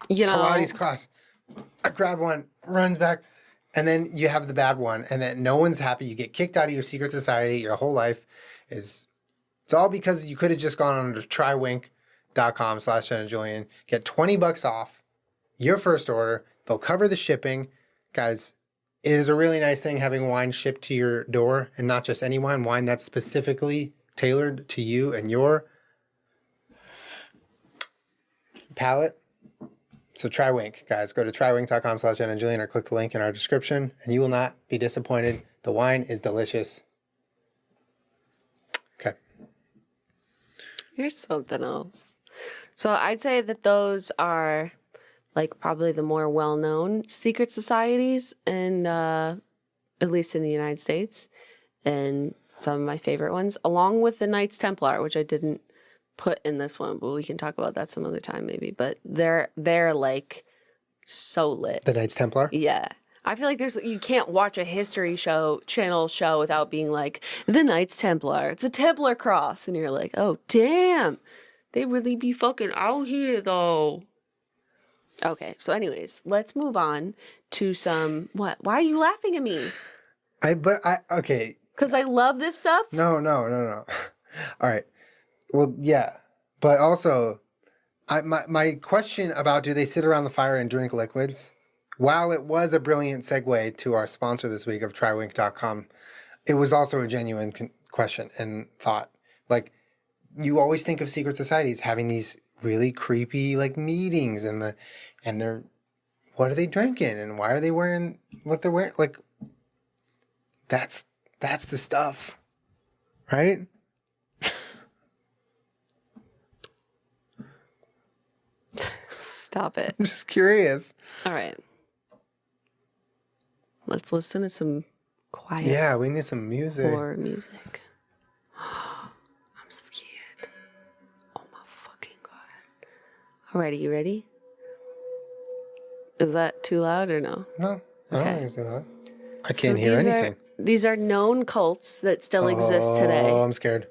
Speaker 1: Pilates class. I grab one, runs back, and then you have the bad one, and then no one's happy. You get kicked out of your secret society. Your whole life is... It's all because you could have just gone on to trywink.com/Jenna Julien, get $20 off your first order. They'll cover the shipping. Guys, it is a really nice thing having wine shipped to your door, and not just any wine that's specifically tailored to you and your palate. So Trywink, guys. Go to trywink.com/Jenna Julien or click the link in our description, and you will not be disappointed. The wine is delicious. Okay.
Speaker 2: Here's something else. So I'd say that those are probably the more well-known secret societies, and at least in the United States, and some of my favorite ones, along with the Knights Templar, which I didn't put in this one, but we can talk about that some other time maybe. But they're so lit.
Speaker 1: The Knights Templar?
Speaker 2: Yeah. I feel like you can't watch a history channel show without being like, the Knights Templar, it's a Templar cross. And you're like, oh, damn, they really be fucking out here, though. Okay, so anyways, let's move on to some, what? Why are you laughing at me?
Speaker 1: Okay.
Speaker 2: Because I love this stuff?
Speaker 1: No. All right. Well, yeah. But also, my question about do they sit around the fire and drink liquids? While it was a brilliant segue to our sponsor this week of trywink.com, it was also a genuine question and thought. You always think of secret societies having these really creepy meetings and they're what are they drinking and why are they wearing what they're wearing? That's the stuff, right?
Speaker 2: Stop it.
Speaker 1: I'm just curious.
Speaker 2: All right. Let's listen to some quiet.
Speaker 1: Yeah, we need some music.
Speaker 2: Horror music. I'm scared. Oh my fucking God. Alrighty, you ready? Is that too loud or no?
Speaker 1: No. I don't
Speaker 2: Okay.
Speaker 1: think it's too loud. I can't hear anything.
Speaker 2: These are known cults that still exist today.
Speaker 1: Oh, I'm scared.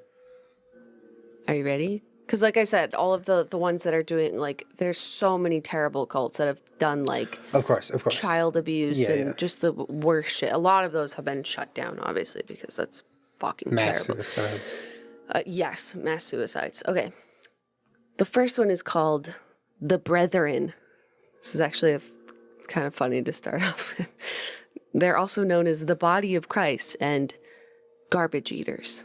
Speaker 2: Are you ready? Because like I said, all of the ones that are doing, like, there's so many terrible cults that have done, like,
Speaker 1: Of course.
Speaker 2: child abuse
Speaker 1: Yeah,
Speaker 2: and
Speaker 1: yeah.
Speaker 2: just the worst shit. A lot of those have been shut down, obviously, because that's fucking
Speaker 1: Mass
Speaker 2: terrible.
Speaker 1: suicides.
Speaker 2: Yes, mass suicides. Okay. The first one is called The Brethren. This is actually kind of funny to start off with. They're also known as the Body of Christ and Garbage Eaters.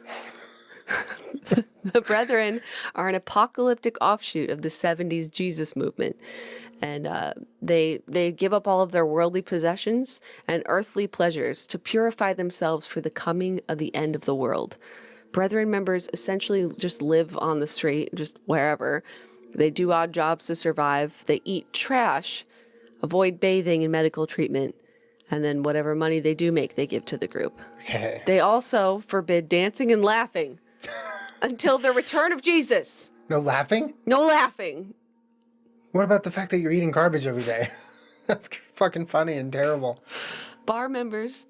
Speaker 2: The Brethren are an apocalyptic offshoot of the 70s Jesus movement. And they give up all of their worldly possessions and earthly pleasures to purify themselves for the coming of the end of the world. Brethren members essentially just live on the street, just wherever. They do odd jobs to survive. They eat trash, avoid bathing and medical treatment, and then whatever money they do make, they give to the group.
Speaker 1: Okay.
Speaker 2: They also forbid dancing and laughing until the return of Jesus.
Speaker 1: No laughing?
Speaker 2: No laughing.
Speaker 1: What about the fact that you're eating garbage every day? That's fucking funny and terrible.
Speaker 2: Bar members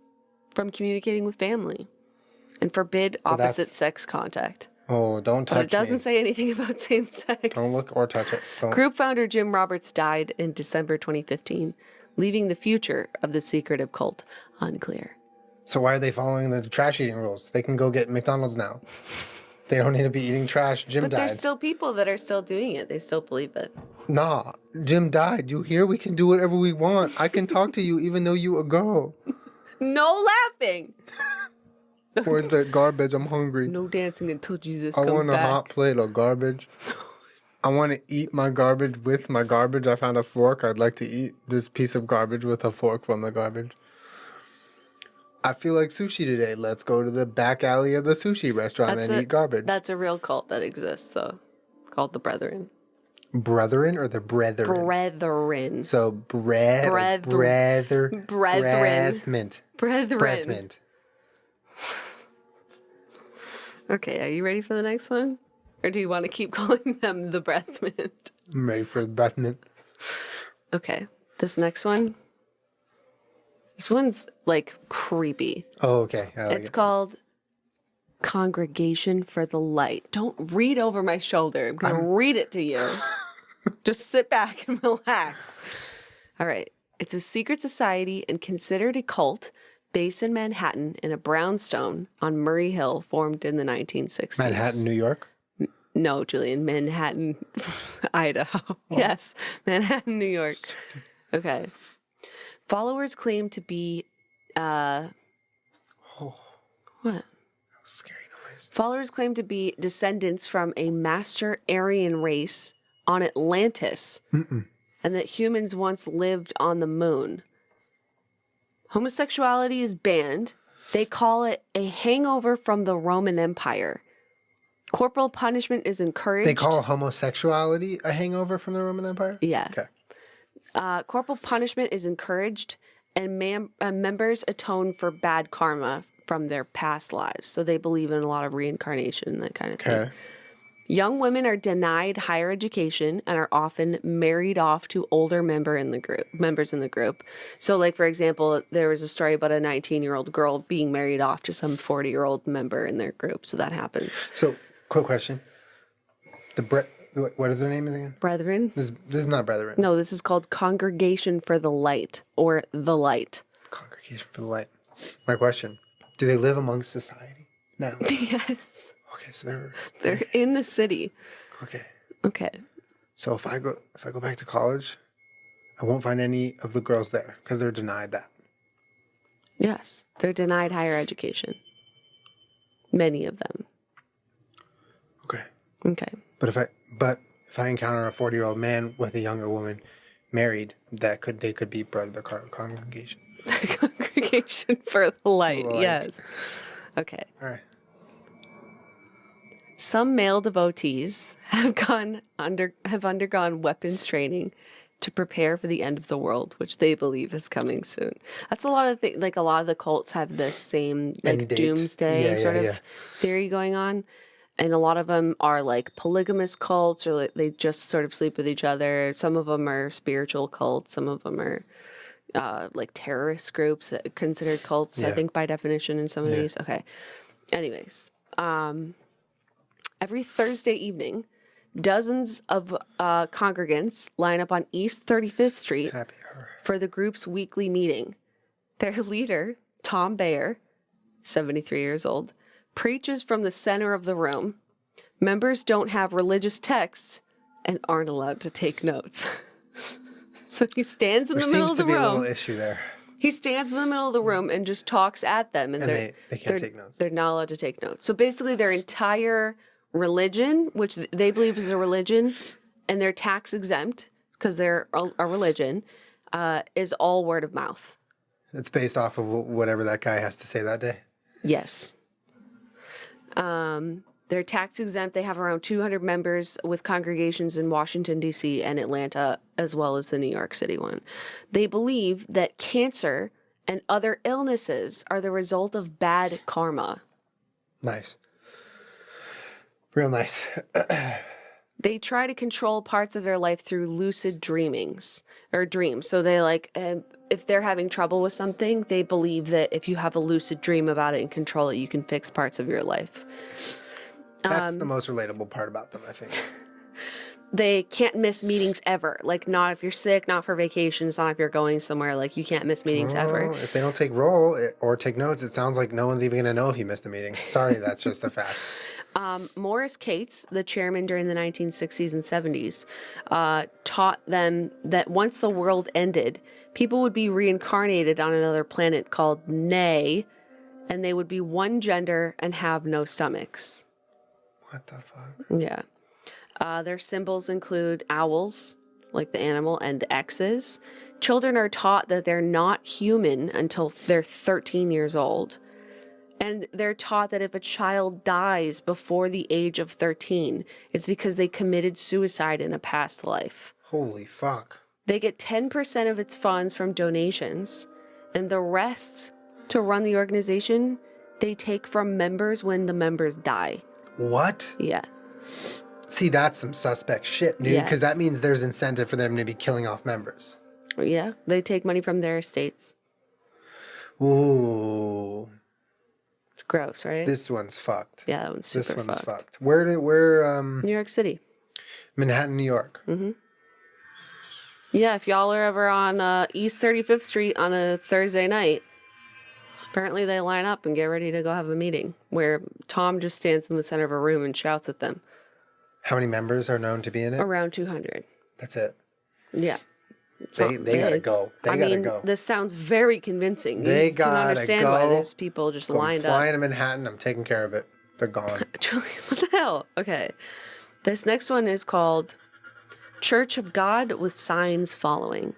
Speaker 2: from communicating with family and forbid opposite sex contact.
Speaker 1: Oh, don't touch
Speaker 2: But it doesn't
Speaker 1: me.
Speaker 2: say anything about same sex.
Speaker 1: Don't look or touch it. Don't.
Speaker 2: Group founder Jim Roberts died in December 2015, leaving the future of the secretive cult unclear.
Speaker 1: So why are they following the trash eating rules? They can go get McDonald's now. They don't need to be eating trash. Jim
Speaker 2: But
Speaker 1: died.
Speaker 2: there's still people that are still doing it. They still believe it.
Speaker 1: Nah, Jim died. You hear? We can do whatever we want. I can talk to you even though you a girl.
Speaker 2: No laughing.
Speaker 1: Where's the garbage? I'm hungry.
Speaker 2: No dancing until Jesus
Speaker 1: I
Speaker 2: comes
Speaker 1: want a
Speaker 2: back.
Speaker 1: hot plate of garbage. I want to eat my garbage with my garbage. I found a fork. I'd like to eat this piece of garbage with a fork from the garbage. I feel like sushi today. Let's go to the back alley of the sushi restaurant and eat garbage.
Speaker 2: That's a real cult that exists, though, called the Brethren.
Speaker 1: Brethren or the brethren?
Speaker 2: Brethren.
Speaker 1: So
Speaker 2: Brethren.
Speaker 1: brethren.
Speaker 2: Brethren. Okay, are you ready for the next one? Or do you want to keep calling them the Brethren?
Speaker 1: I'm ready for the brethren.
Speaker 2: Okay, this next one. This one's like creepy.
Speaker 1: Oh, okay. I like
Speaker 2: It's
Speaker 1: it.
Speaker 2: called Congregation for the Light. Don't read over my shoulder. I'm going to read it to you. Just sit back and relax. All right. It's a secret society and considered a cult based in Manhattan in a brownstone on Murray Hill, formed in the 1960s.
Speaker 1: Manhattan, New York?
Speaker 2: No, Julian. Manhattan, Idaho.
Speaker 1: Oh.
Speaker 2: Yes. Manhattan, New York. Okay. Followers claim to be, what?
Speaker 1: Scary noise.
Speaker 2: Followers claim to be descendants from a master Aryan race on Atlantis, and that humans once lived on the moon. Homosexuality is banned. They call it a hangover from the Roman Empire. Corporal punishment is encouraged.
Speaker 1: They call homosexuality a hangover from the Roman Empire?
Speaker 2: Yeah.
Speaker 1: Okay.
Speaker 2: Corporal punishment is encouraged, and members atone for bad karma from their past lives. So they believe in a lot of reincarnation and that kind of thing.
Speaker 1: Okay.
Speaker 2: Young women are denied higher education and are often married off to older members in the group. So, like, for example, there was a story about a 19-year-old girl being married off to some 40-year-old member in their group. So that happens.
Speaker 1: So, quick question. What is their name again?
Speaker 2: Brethren?
Speaker 1: This is not brethren.
Speaker 2: No, this is called Congregation for the Light, or The Light.
Speaker 1: Congregation for the Light. My question. Do they live amongst society? No.
Speaker 2: Yes.
Speaker 1: Okay, so
Speaker 2: They're in the city.
Speaker 1: okay.
Speaker 2: Okay.
Speaker 1: So if I go back to college, I won't find any of the girls there because they're denied that.
Speaker 2: Yes. They're denied higher education. Many of them.
Speaker 1: Okay.
Speaker 2: Okay.
Speaker 1: But if I encounter a 40-year-old man with a younger woman married, they could be part of the congregation.
Speaker 2: Congregation for the Light.
Speaker 1: Light.
Speaker 2: Yes. Okay.
Speaker 1: All right.
Speaker 2: Some male devotees have undergone weapons training to prepare for the end of the world, which they believe is coming soon. That's a lot of things. Like, a lot of the cults have this same
Speaker 1: End
Speaker 2: like
Speaker 1: date.
Speaker 2: doomsday
Speaker 1: Yeah,
Speaker 2: sort
Speaker 1: yeah,
Speaker 2: of theory going on. And a lot of them are like polygamous cults, or like they just sort of sleep with each other. Some of them are spiritual cults. Some of them are like terrorist groups that are considered cults, I
Speaker 1: Yeah.
Speaker 2: think, by definition in some of
Speaker 1: Yeah.
Speaker 2: these. Okay. Anyways, every Thursday evening, Dozens of congregants line up on East 35th Street
Speaker 1: Happy hour.
Speaker 2: for the group's weekly meeting. Their leader, Tom Bayer, 73 years old, preaches from the center of the room. Members don't have religious texts and aren't allowed to take notes. So he stands in the middle of the
Speaker 1: There seems to be a
Speaker 2: room.
Speaker 1: little issue there.
Speaker 2: He stands in the middle of the room and just talks at them. And
Speaker 1: they can't take notes.
Speaker 2: They're not allowed to take notes. So basically their entire religion, which they believe is a religion, and they're tax exempt because they're a religion, is all word of mouth.
Speaker 1: It's based off of whatever that guy has to say that day.
Speaker 2: Yes. They're tax exempt. They have around 200 members with congregations in Washington, D.C. and Atlanta, as well as the New York City one. They believe that cancer and other illnesses are the result of bad karma.
Speaker 1: Nice. Real nice.
Speaker 2: They try to control parts of their life through lucid dreams. So they if they're having trouble with something, they believe that if you have a lucid dream about it and control it, you can fix parts of your life.
Speaker 1: That's the most relatable part about them, I think.
Speaker 2: They can't miss meetings ever. Like, not if you're sick, not for vacations, not if you're going somewhere. Like, you can't miss meetings ever.
Speaker 1: If they don't take roll or take notes, it sounds like no one's even going to know if you missed a meeting. Sorry, that's just a fact.
Speaker 2: Morris Cates, the chairman during the 1960s and 70s, taught them that once the world ended, people would be reincarnated on another planet called Nay, and they would be one gender and have no stomachs.
Speaker 1: What the fuck?
Speaker 2: Yeah. Their symbols include owls, like the animal, and X's. Children are taught that they're not human until they're 13 years old. And they're taught that if a child dies before the age of 13, it's because they committed suicide in a past life.
Speaker 1: Holy fuck.
Speaker 2: They get 10% of its funds from donations, and the rest to run the organization, they take from members when the members die.
Speaker 1: What?
Speaker 2: Yeah.
Speaker 1: See, that's some suspect shit, dude.
Speaker 2: Yeah.
Speaker 1: Because that means there's incentive for them to be killing off members.
Speaker 2: Yeah. They take money from their estates.
Speaker 1: Ooh.
Speaker 2: It's gross, right?
Speaker 1: This one's fucked.
Speaker 2: Yeah, that one's super fucked.
Speaker 1: Where
Speaker 2: New York City.
Speaker 1: Manhattan, New York.
Speaker 2: Mm-hmm. Yeah, if y'all are ever on East 35th Street on a Thursday night, apparently they line up and get ready to go have a meeting where Tom just stands in the center of a room and shouts at them.
Speaker 1: How many members are known to be in it?
Speaker 2: Around 200.
Speaker 1: That's it.
Speaker 2: Yeah.
Speaker 1: They gotta go. They gotta go.
Speaker 2: This sounds very convincing.
Speaker 1: They
Speaker 2: you
Speaker 1: gotta
Speaker 2: can understand
Speaker 1: go.
Speaker 2: why there's people just lined up.
Speaker 1: Flying to Manhattan. I'm taking care of it. They're gone.
Speaker 2: Julie, what the hell? Okay. This next one is called Church of God with Signs Following.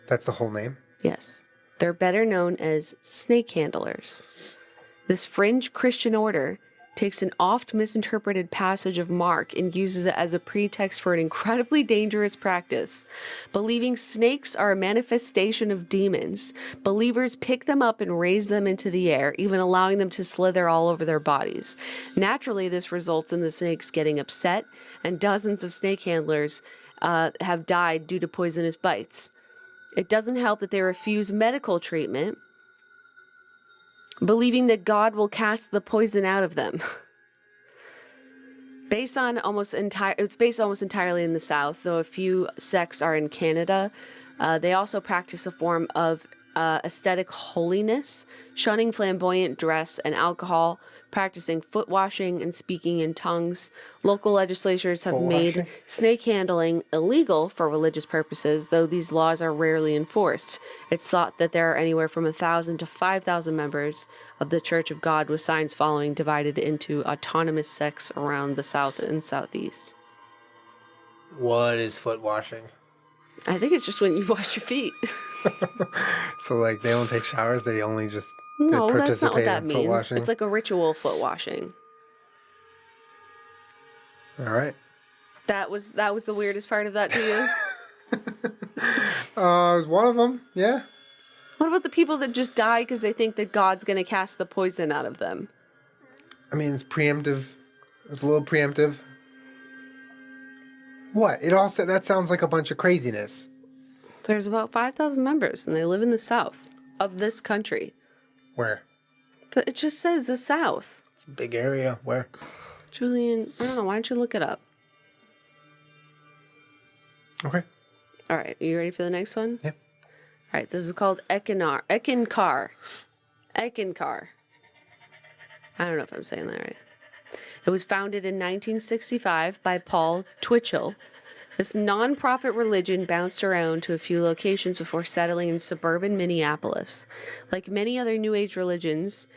Speaker 1: That's the whole name?
Speaker 2: Yes. They're better known as snake handlers. This fringe Christian order takes an oft misinterpreted passage of Mark and uses it as a pretext for an incredibly dangerous practice. Believing snakes are a manifestation of demons, believers pick them up and raise them into the air, even allowing them to slither all over their bodies. Naturally, this results in the snakes getting upset, and dozens of snake handlers have died due to poisonous bites. It doesn't help that they refuse medical treatment, believing that God will cast the poison out of them. It's based almost entirely in the South, though a few sects are in Canada. They also practice a form of aesthetic holiness, shunning flamboyant dress and alcohol, practicing foot washing and speaking in tongues. Local legislatures have made snake handling illegal for religious purposes, though these laws are rarely enforced. It's thought that there are anywhere from 1,000 to 5,000 members of the Church of God with Signs Following, divided into autonomous sects around the South and Southeast.
Speaker 1: What is foot washing?
Speaker 2: I think it's just when you wash your feet.
Speaker 1: So, like, they don't take showers, they only just
Speaker 2: No,
Speaker 1: participate
Speaker 2: that's not what that
Speaker 1: in foot
Speaker 2: means.
Speaker 1: washing?
Speaker 2: It's like a ritual foot washing.
Speaker 1: All right.
Speaker 2: That was the weirdest part of that to you?
Speaker 1: It was one of them, yeah.
Speaker 2: What about the people that just die because they think that God's going to cast the poison out of them?
Speaker 1: I mean, it's preemptive. It's a little preemptive. What? That sounds like a bunch of craziness.
Speaker 2: There's about 5,000 members, and they live in the South of this country.
Speaker 1: Where?
Speaker 2: It just says the South.
Speaker 1: It's a big area. Where?
Speaker 2: Julian, I don't know. Why don't you look it up?
Speaker 1: Okay.
Speaker 2: All right. Are you ready for the next one?
Speaker 1: Yeah.
Speaker 2: All right. This is called Eckankar. Eckankar. I don't know if I'm saying that right. It was founded in 1965 by Paul Twitchell. This non-profit religion bounced around to a few locations before settling in suburban Minneapolis. Like many other New Age religions,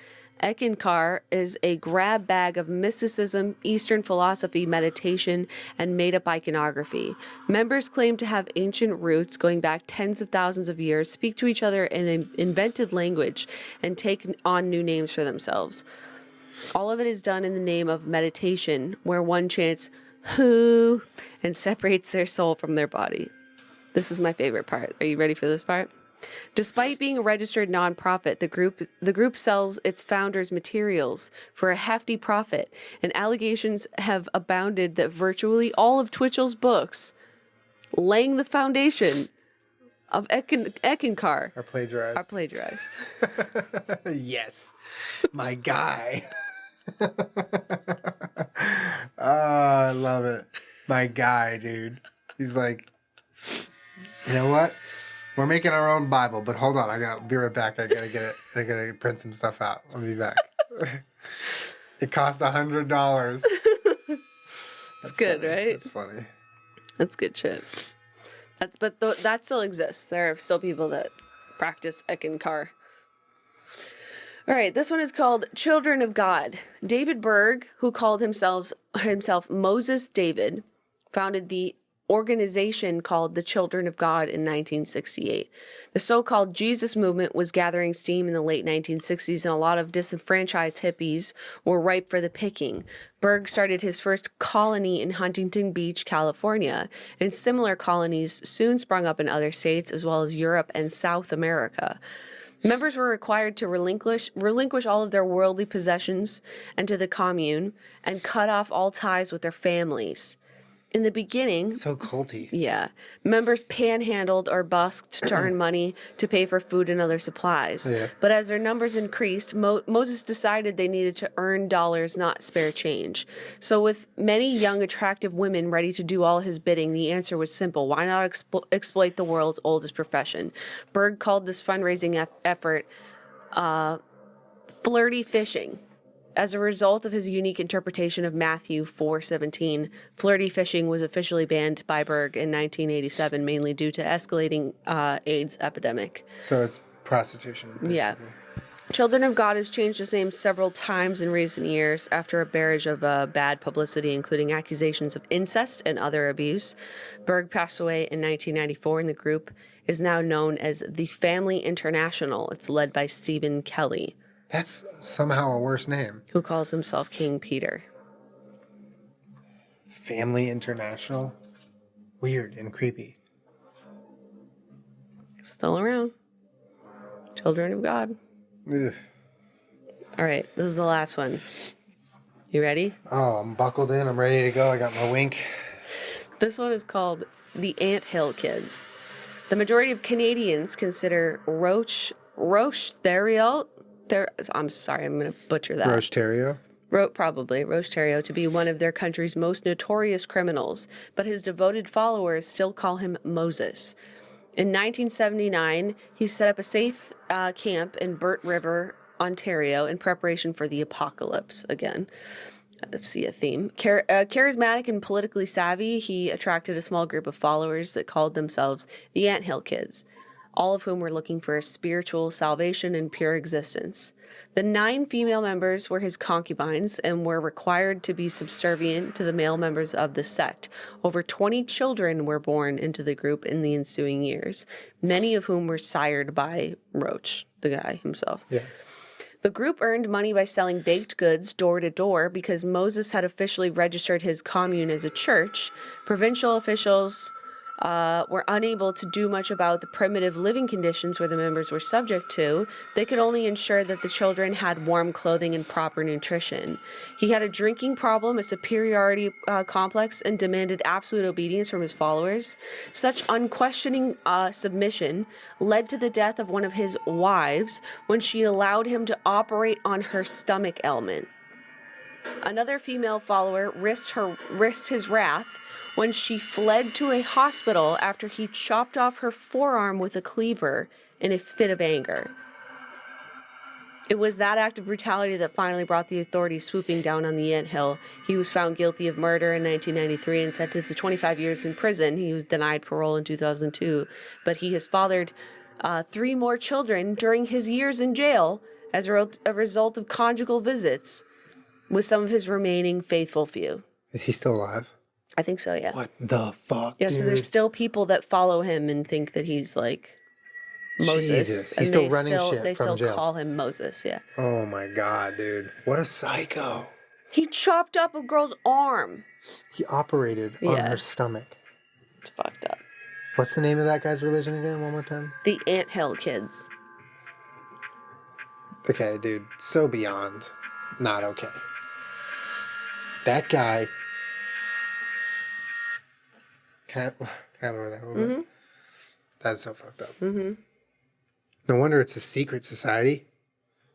Speaker 2: Eckankar is a grab bag of mysticism, Eastern philosophy, meditation, and made-up iconography. Members claim to have ancient roots going back tens of thousands of years, speak to each other in an invented language, and take on new names for themselves. All of it is done in the name of meditation, where one chants, "Who," and separates their soul from their body. This is my favorite part. Are you ready for this part? Despite being a registered nonprofit, the group sells its founders materials for a hefty profit, and allegations have abounded that virtually all of Twitchell's books, laying the foundation of Eckankar,
Speaker 1: Are plagiarized. Yes. My guy. Oh, I love it. My guy, dude. He's like, you know what? We're making our own Bible, but hold on. I'll be right back. I gotta get it. I gotta print some stuff out. I'll be back. It cost $100.
Speaker 2: It's good,
Speaker 1: funny.
Speaker 2: right?
Speaker 1: That's funny.
Speaker 2: That's good shit. That still exists. There are still people that practice Eckankar. All right, this one is called Children of God. David Berg, who called himself Moses David, founded the organization called the Children of God in 1968. The so-called Jesus movement was gathering steam in the late 1960s, and a lot of disenfranchised hippies were ripe for the picking. Berg started his first colony in Huntington Beach, California, and similar colonies soon sprung up in other states as well as Europe and South America. Members were required to relinquish all of their worldly possessions and to the commune and cut off all ties with their families. In the beginning,
Speaker 1: So culty.
Speaker 2: yeah, members panhandled or busked to earn money to pay for food and other supplies.
Speaker 1: Yeah.
Speaker 2: But as their numbers increased, Moses decided they needed to earn dollars, not spare change. So with many young, attractive women ready to do all his bidding, the answer was simple. Why not exploit the world's oldest profession? Berg called this fundraising effort flirty fishing. As a result of his unique interpretation of Matthew 4:17, flirty fishing was officially banned by Berg in 1987, mainly due to escalating AIDS epidemic.
Speaker 1: So it's prostitution, basically.
Speaker 2: Yeah. Children of God has changed its name several times in recent years after a barrage of bad publicity, including accusations of incest and other abuse. Berg passed away in 1994, and the group is now known as the Family International. It's led by Stephen Kelly,
Speaker 1: That's somehow a worse name.
Speaker 2: who calls himself King Peter.
Speaker 1: Family International? Weird and creepy.
Speaker 2: Still around. Children of God.
Speaker 1: Ugh.
Speaker 2: All right, this is the last one. You ready?
Speaker 1: Oh, I'm buckled in. I'm ready to go. I got my wink.
Speaker 2: This one is called the Anthill Kids. The majority of Canadians consider Roche-Thériault, I'm sorry, I'm going to butcher that.
Speaker 1: Roche Terrio?
Speaker 2: Roche-Thériault to be one of their country's most notorious criminals, but his devoted followers still call him Moses. In 1979, he set up a safe camp in Burt River, Ontario, in preparation for the apocalypse again. Let's see a theme. Charismatic and politically savvy, he attracted a small group of followers that called themselves the Anthill Kids, all of whom were looking for a spiritual salvation and pure existence. The 9 female members were his concubines and were required to be subservient to the male members of the sect. Over 20 children were born into the group in the ensuing years, many of whom were sired by Roche, the guy himself.
Speaker 1: Yeah.
Speaker 2: The group earned money by selling baked goods door to door because Moses had officially registered his commune as a church. Provincial officials were unable to do much about the primitive living conditions where the members were subject to. They could only ensure that the children had warm clothing and proper nutrition. He had a drinking problem, a superiority complex, and demanded absolute obedience from his followers. Such unquestioning submission led to the death of one of his wives when she allowed him to operate on her stomach ailment. Another female follower risked his wrath when she fled to a hospital after he chopped off her forearm with a cleaver in a fit of anger. It was that act of brutality that finally brought the authorities swooping down on the Anthill. He was found guilty of murder in 1993 and sentenced to 25 years in prison. He was denied parole in 2002, but he has fathered 3 more children during his years in jail as a result of conjugal visits with some of his remaining faithful few.
Speaker 1: Is he still alive?
Speaker 2: I think so, yeah.
Speaker 1: What the fuck,
Speaker 2: Yeah,
Speaker 1: dude?
Speaker 2: so there's still people that follow him and think that he's like Moses.
Speaker 1: Jesus.
Speaker 2: And
Speaker 1: He's still running shit
Speaker 2: they
Speaker 1: from
Speaker 2: still
Speaker 1: jail.
Speaker 2: call him Moses, yeah.
Speaker 1: Oh my God, dude. What a psycho.
Speaker 2: He chopped up a girl's arm.
Speaker 1: He operated on her stomach.
Speaker 2: It's fucked up.
Speaker 1: What's the name of that guy's religion again? One more time.
Speaker 2: The Anthill Kids.
Speaker 1: Okay, dude. So beyond not okay. That guy. Can I lower that a little bit? That's so fucked up. No wonder it's a secret society.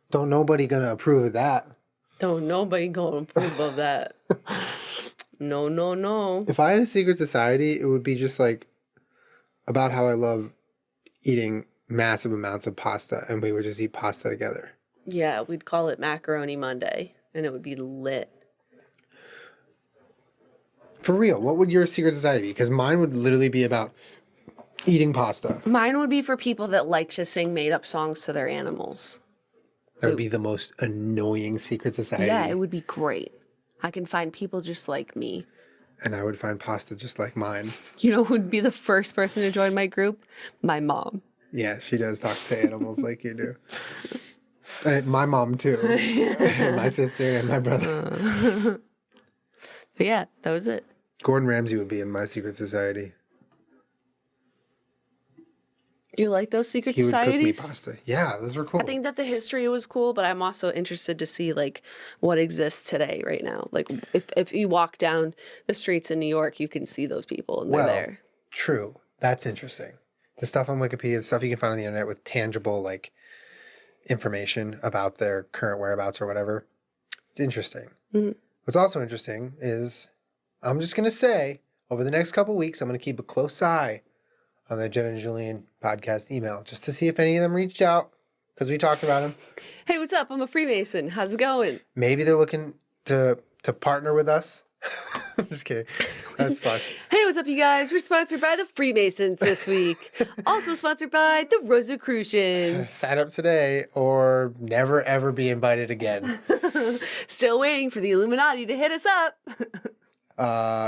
Speaker 1: Don't nobody gonna approve of that.
Speaker 2: Don't nobody gonna approve of that. No, no, no.
Speaker 1: If I had a secret society, it would be just like about how I love eating massive amounts of pasta, and we would just eat pasta together.
Speaker 2: Yeah, we'd call it Macaroni Monday, and it would be lit.
Speaker 1: For real, what would your secret society be? Because mine would literally be about eating pasta.
Speaker 2: Mine would be for people that like to sing made-up songs to their animals.
Speaker 1: That would be the most annoying secret society.
Speaker 2: Yeah, it would be great. I can find people just like me.
Speaker 1: And I would find pasta just like mine.
Speaker 2: You know who would be the first person to join my group? My mom.
Speaker 1: Yeah, she does talk to animals like you do. And my mom too. And my sister and my brother.
Speaker 2: But yeah, that was it.
Speaker 1: Gordon Ramsay would be in my secret society.
Speaker 2: Do you like those secret
Speaker 1: He would
Speaker 2: societies?
Speaker 1: cook me pasta. Yeah, those were cool.
Speaker 2: I think that the history was cool, but I'm also interested to see like what exists today right now. Like if you walk down the streets in New York, you can see those people and they're there.
Speaker 1: True. That's interesting. The stuff on Wikipedia, the stuff you can find on the internet with tangible like information about their current whereabouts or whatever. It's interesting. What's also interesting is I'm just going to say over the next couple weeks, I'm going to keep a close eye on the Jenna Julien Podcast email just to see if any of them reached out because we talked about them.
Speaker 2: Hey, what's up? I'm a Freemason. How's it going?
Speaker 1: Maybe they're looking to partner with us. I'm just kidding. That's fucked.
Speaker 2: Hey, what's up, you guys? We're sponsored by the Freemasons this week. Also sponsored by the Rosicrucians.
Speaker 1: Sign up today or never ever be invited again.
Speaker 2: Still waiting for the Illuminati to hit us up.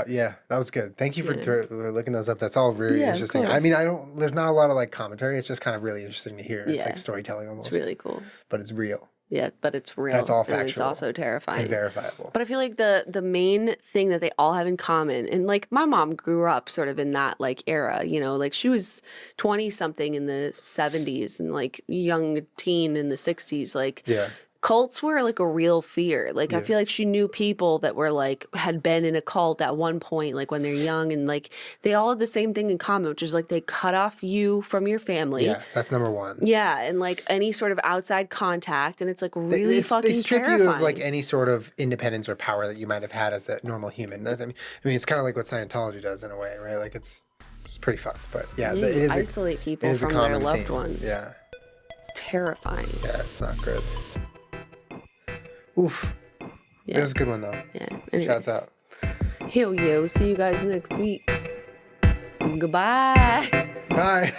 Speaker 1: Yeah, that was good. Thank you for looking those up. That's all very
Speaker 2: Yeah, of
Speaker 1: interesting. I
Speaker 2: course.
Speaker 1: mean, there's not a lot of like commentary. It's just kind of really interesting to hear. It's
Speaker 2: Yeah.
Speaker 1: like storytelling almost.
Speaker 2: It's really cool.
Speaker 1: But it's real
Speaker 2: Yeah, but it's real.
Speaker 1: That's all
Speaker 2: And it's
Speaker 1: factual.
Speaker 2: also terrifying.
Speaker 1: and verifiable.
Speaker 2: But I feel like the main thing that they all have in common, and like my mom grew up sort of in that like era, you know, like she was 20 something in the 70s and like young teen in the 60s. Like
Speaker 1: Yeah.
Speaker 2: cults were like a real fear. Like I feel like she knew people that were like had been in a cult at one point, like when they're young, and like they all had the same thing in common, which is like they cut off you from your family.
Speaker 1: Yeah, that's number one.
Speaker 2: Yeah, and like any sort of outside contact, and it's like really fucking
Speaker 1: they strip
Speaker 2: terrifying.
Speaker 1: you of like any sort of independence or power that you might have had as a normal human. I mean, it's kind of like what Scientology does in a way, right? Like it's pretty fucked, but yeah,
Speaker 2: You
Speaker 1: it is
Speaker 2: isolate people
Speaker 1: it is
Speaker 2: from
Speaker 1: a
Speaker 2: their
Speaker 1: common
Speaker 2: loved
Speaker 1: theme.
Speaker 2: ones.
Speaker 1: Yeah,
Speaker 2: It's terrifying.
Speaker 1: yeah, it's not good. Oof.
Speaker 2: Yeah.
Speaker 1: That was a good one though.
Speaker 2: Yeah.
Speaker 1: Shouts out.
Speaker 2: Hell yeah. We'll see you guys next week. Goodbye.
Speaker 1: Bye.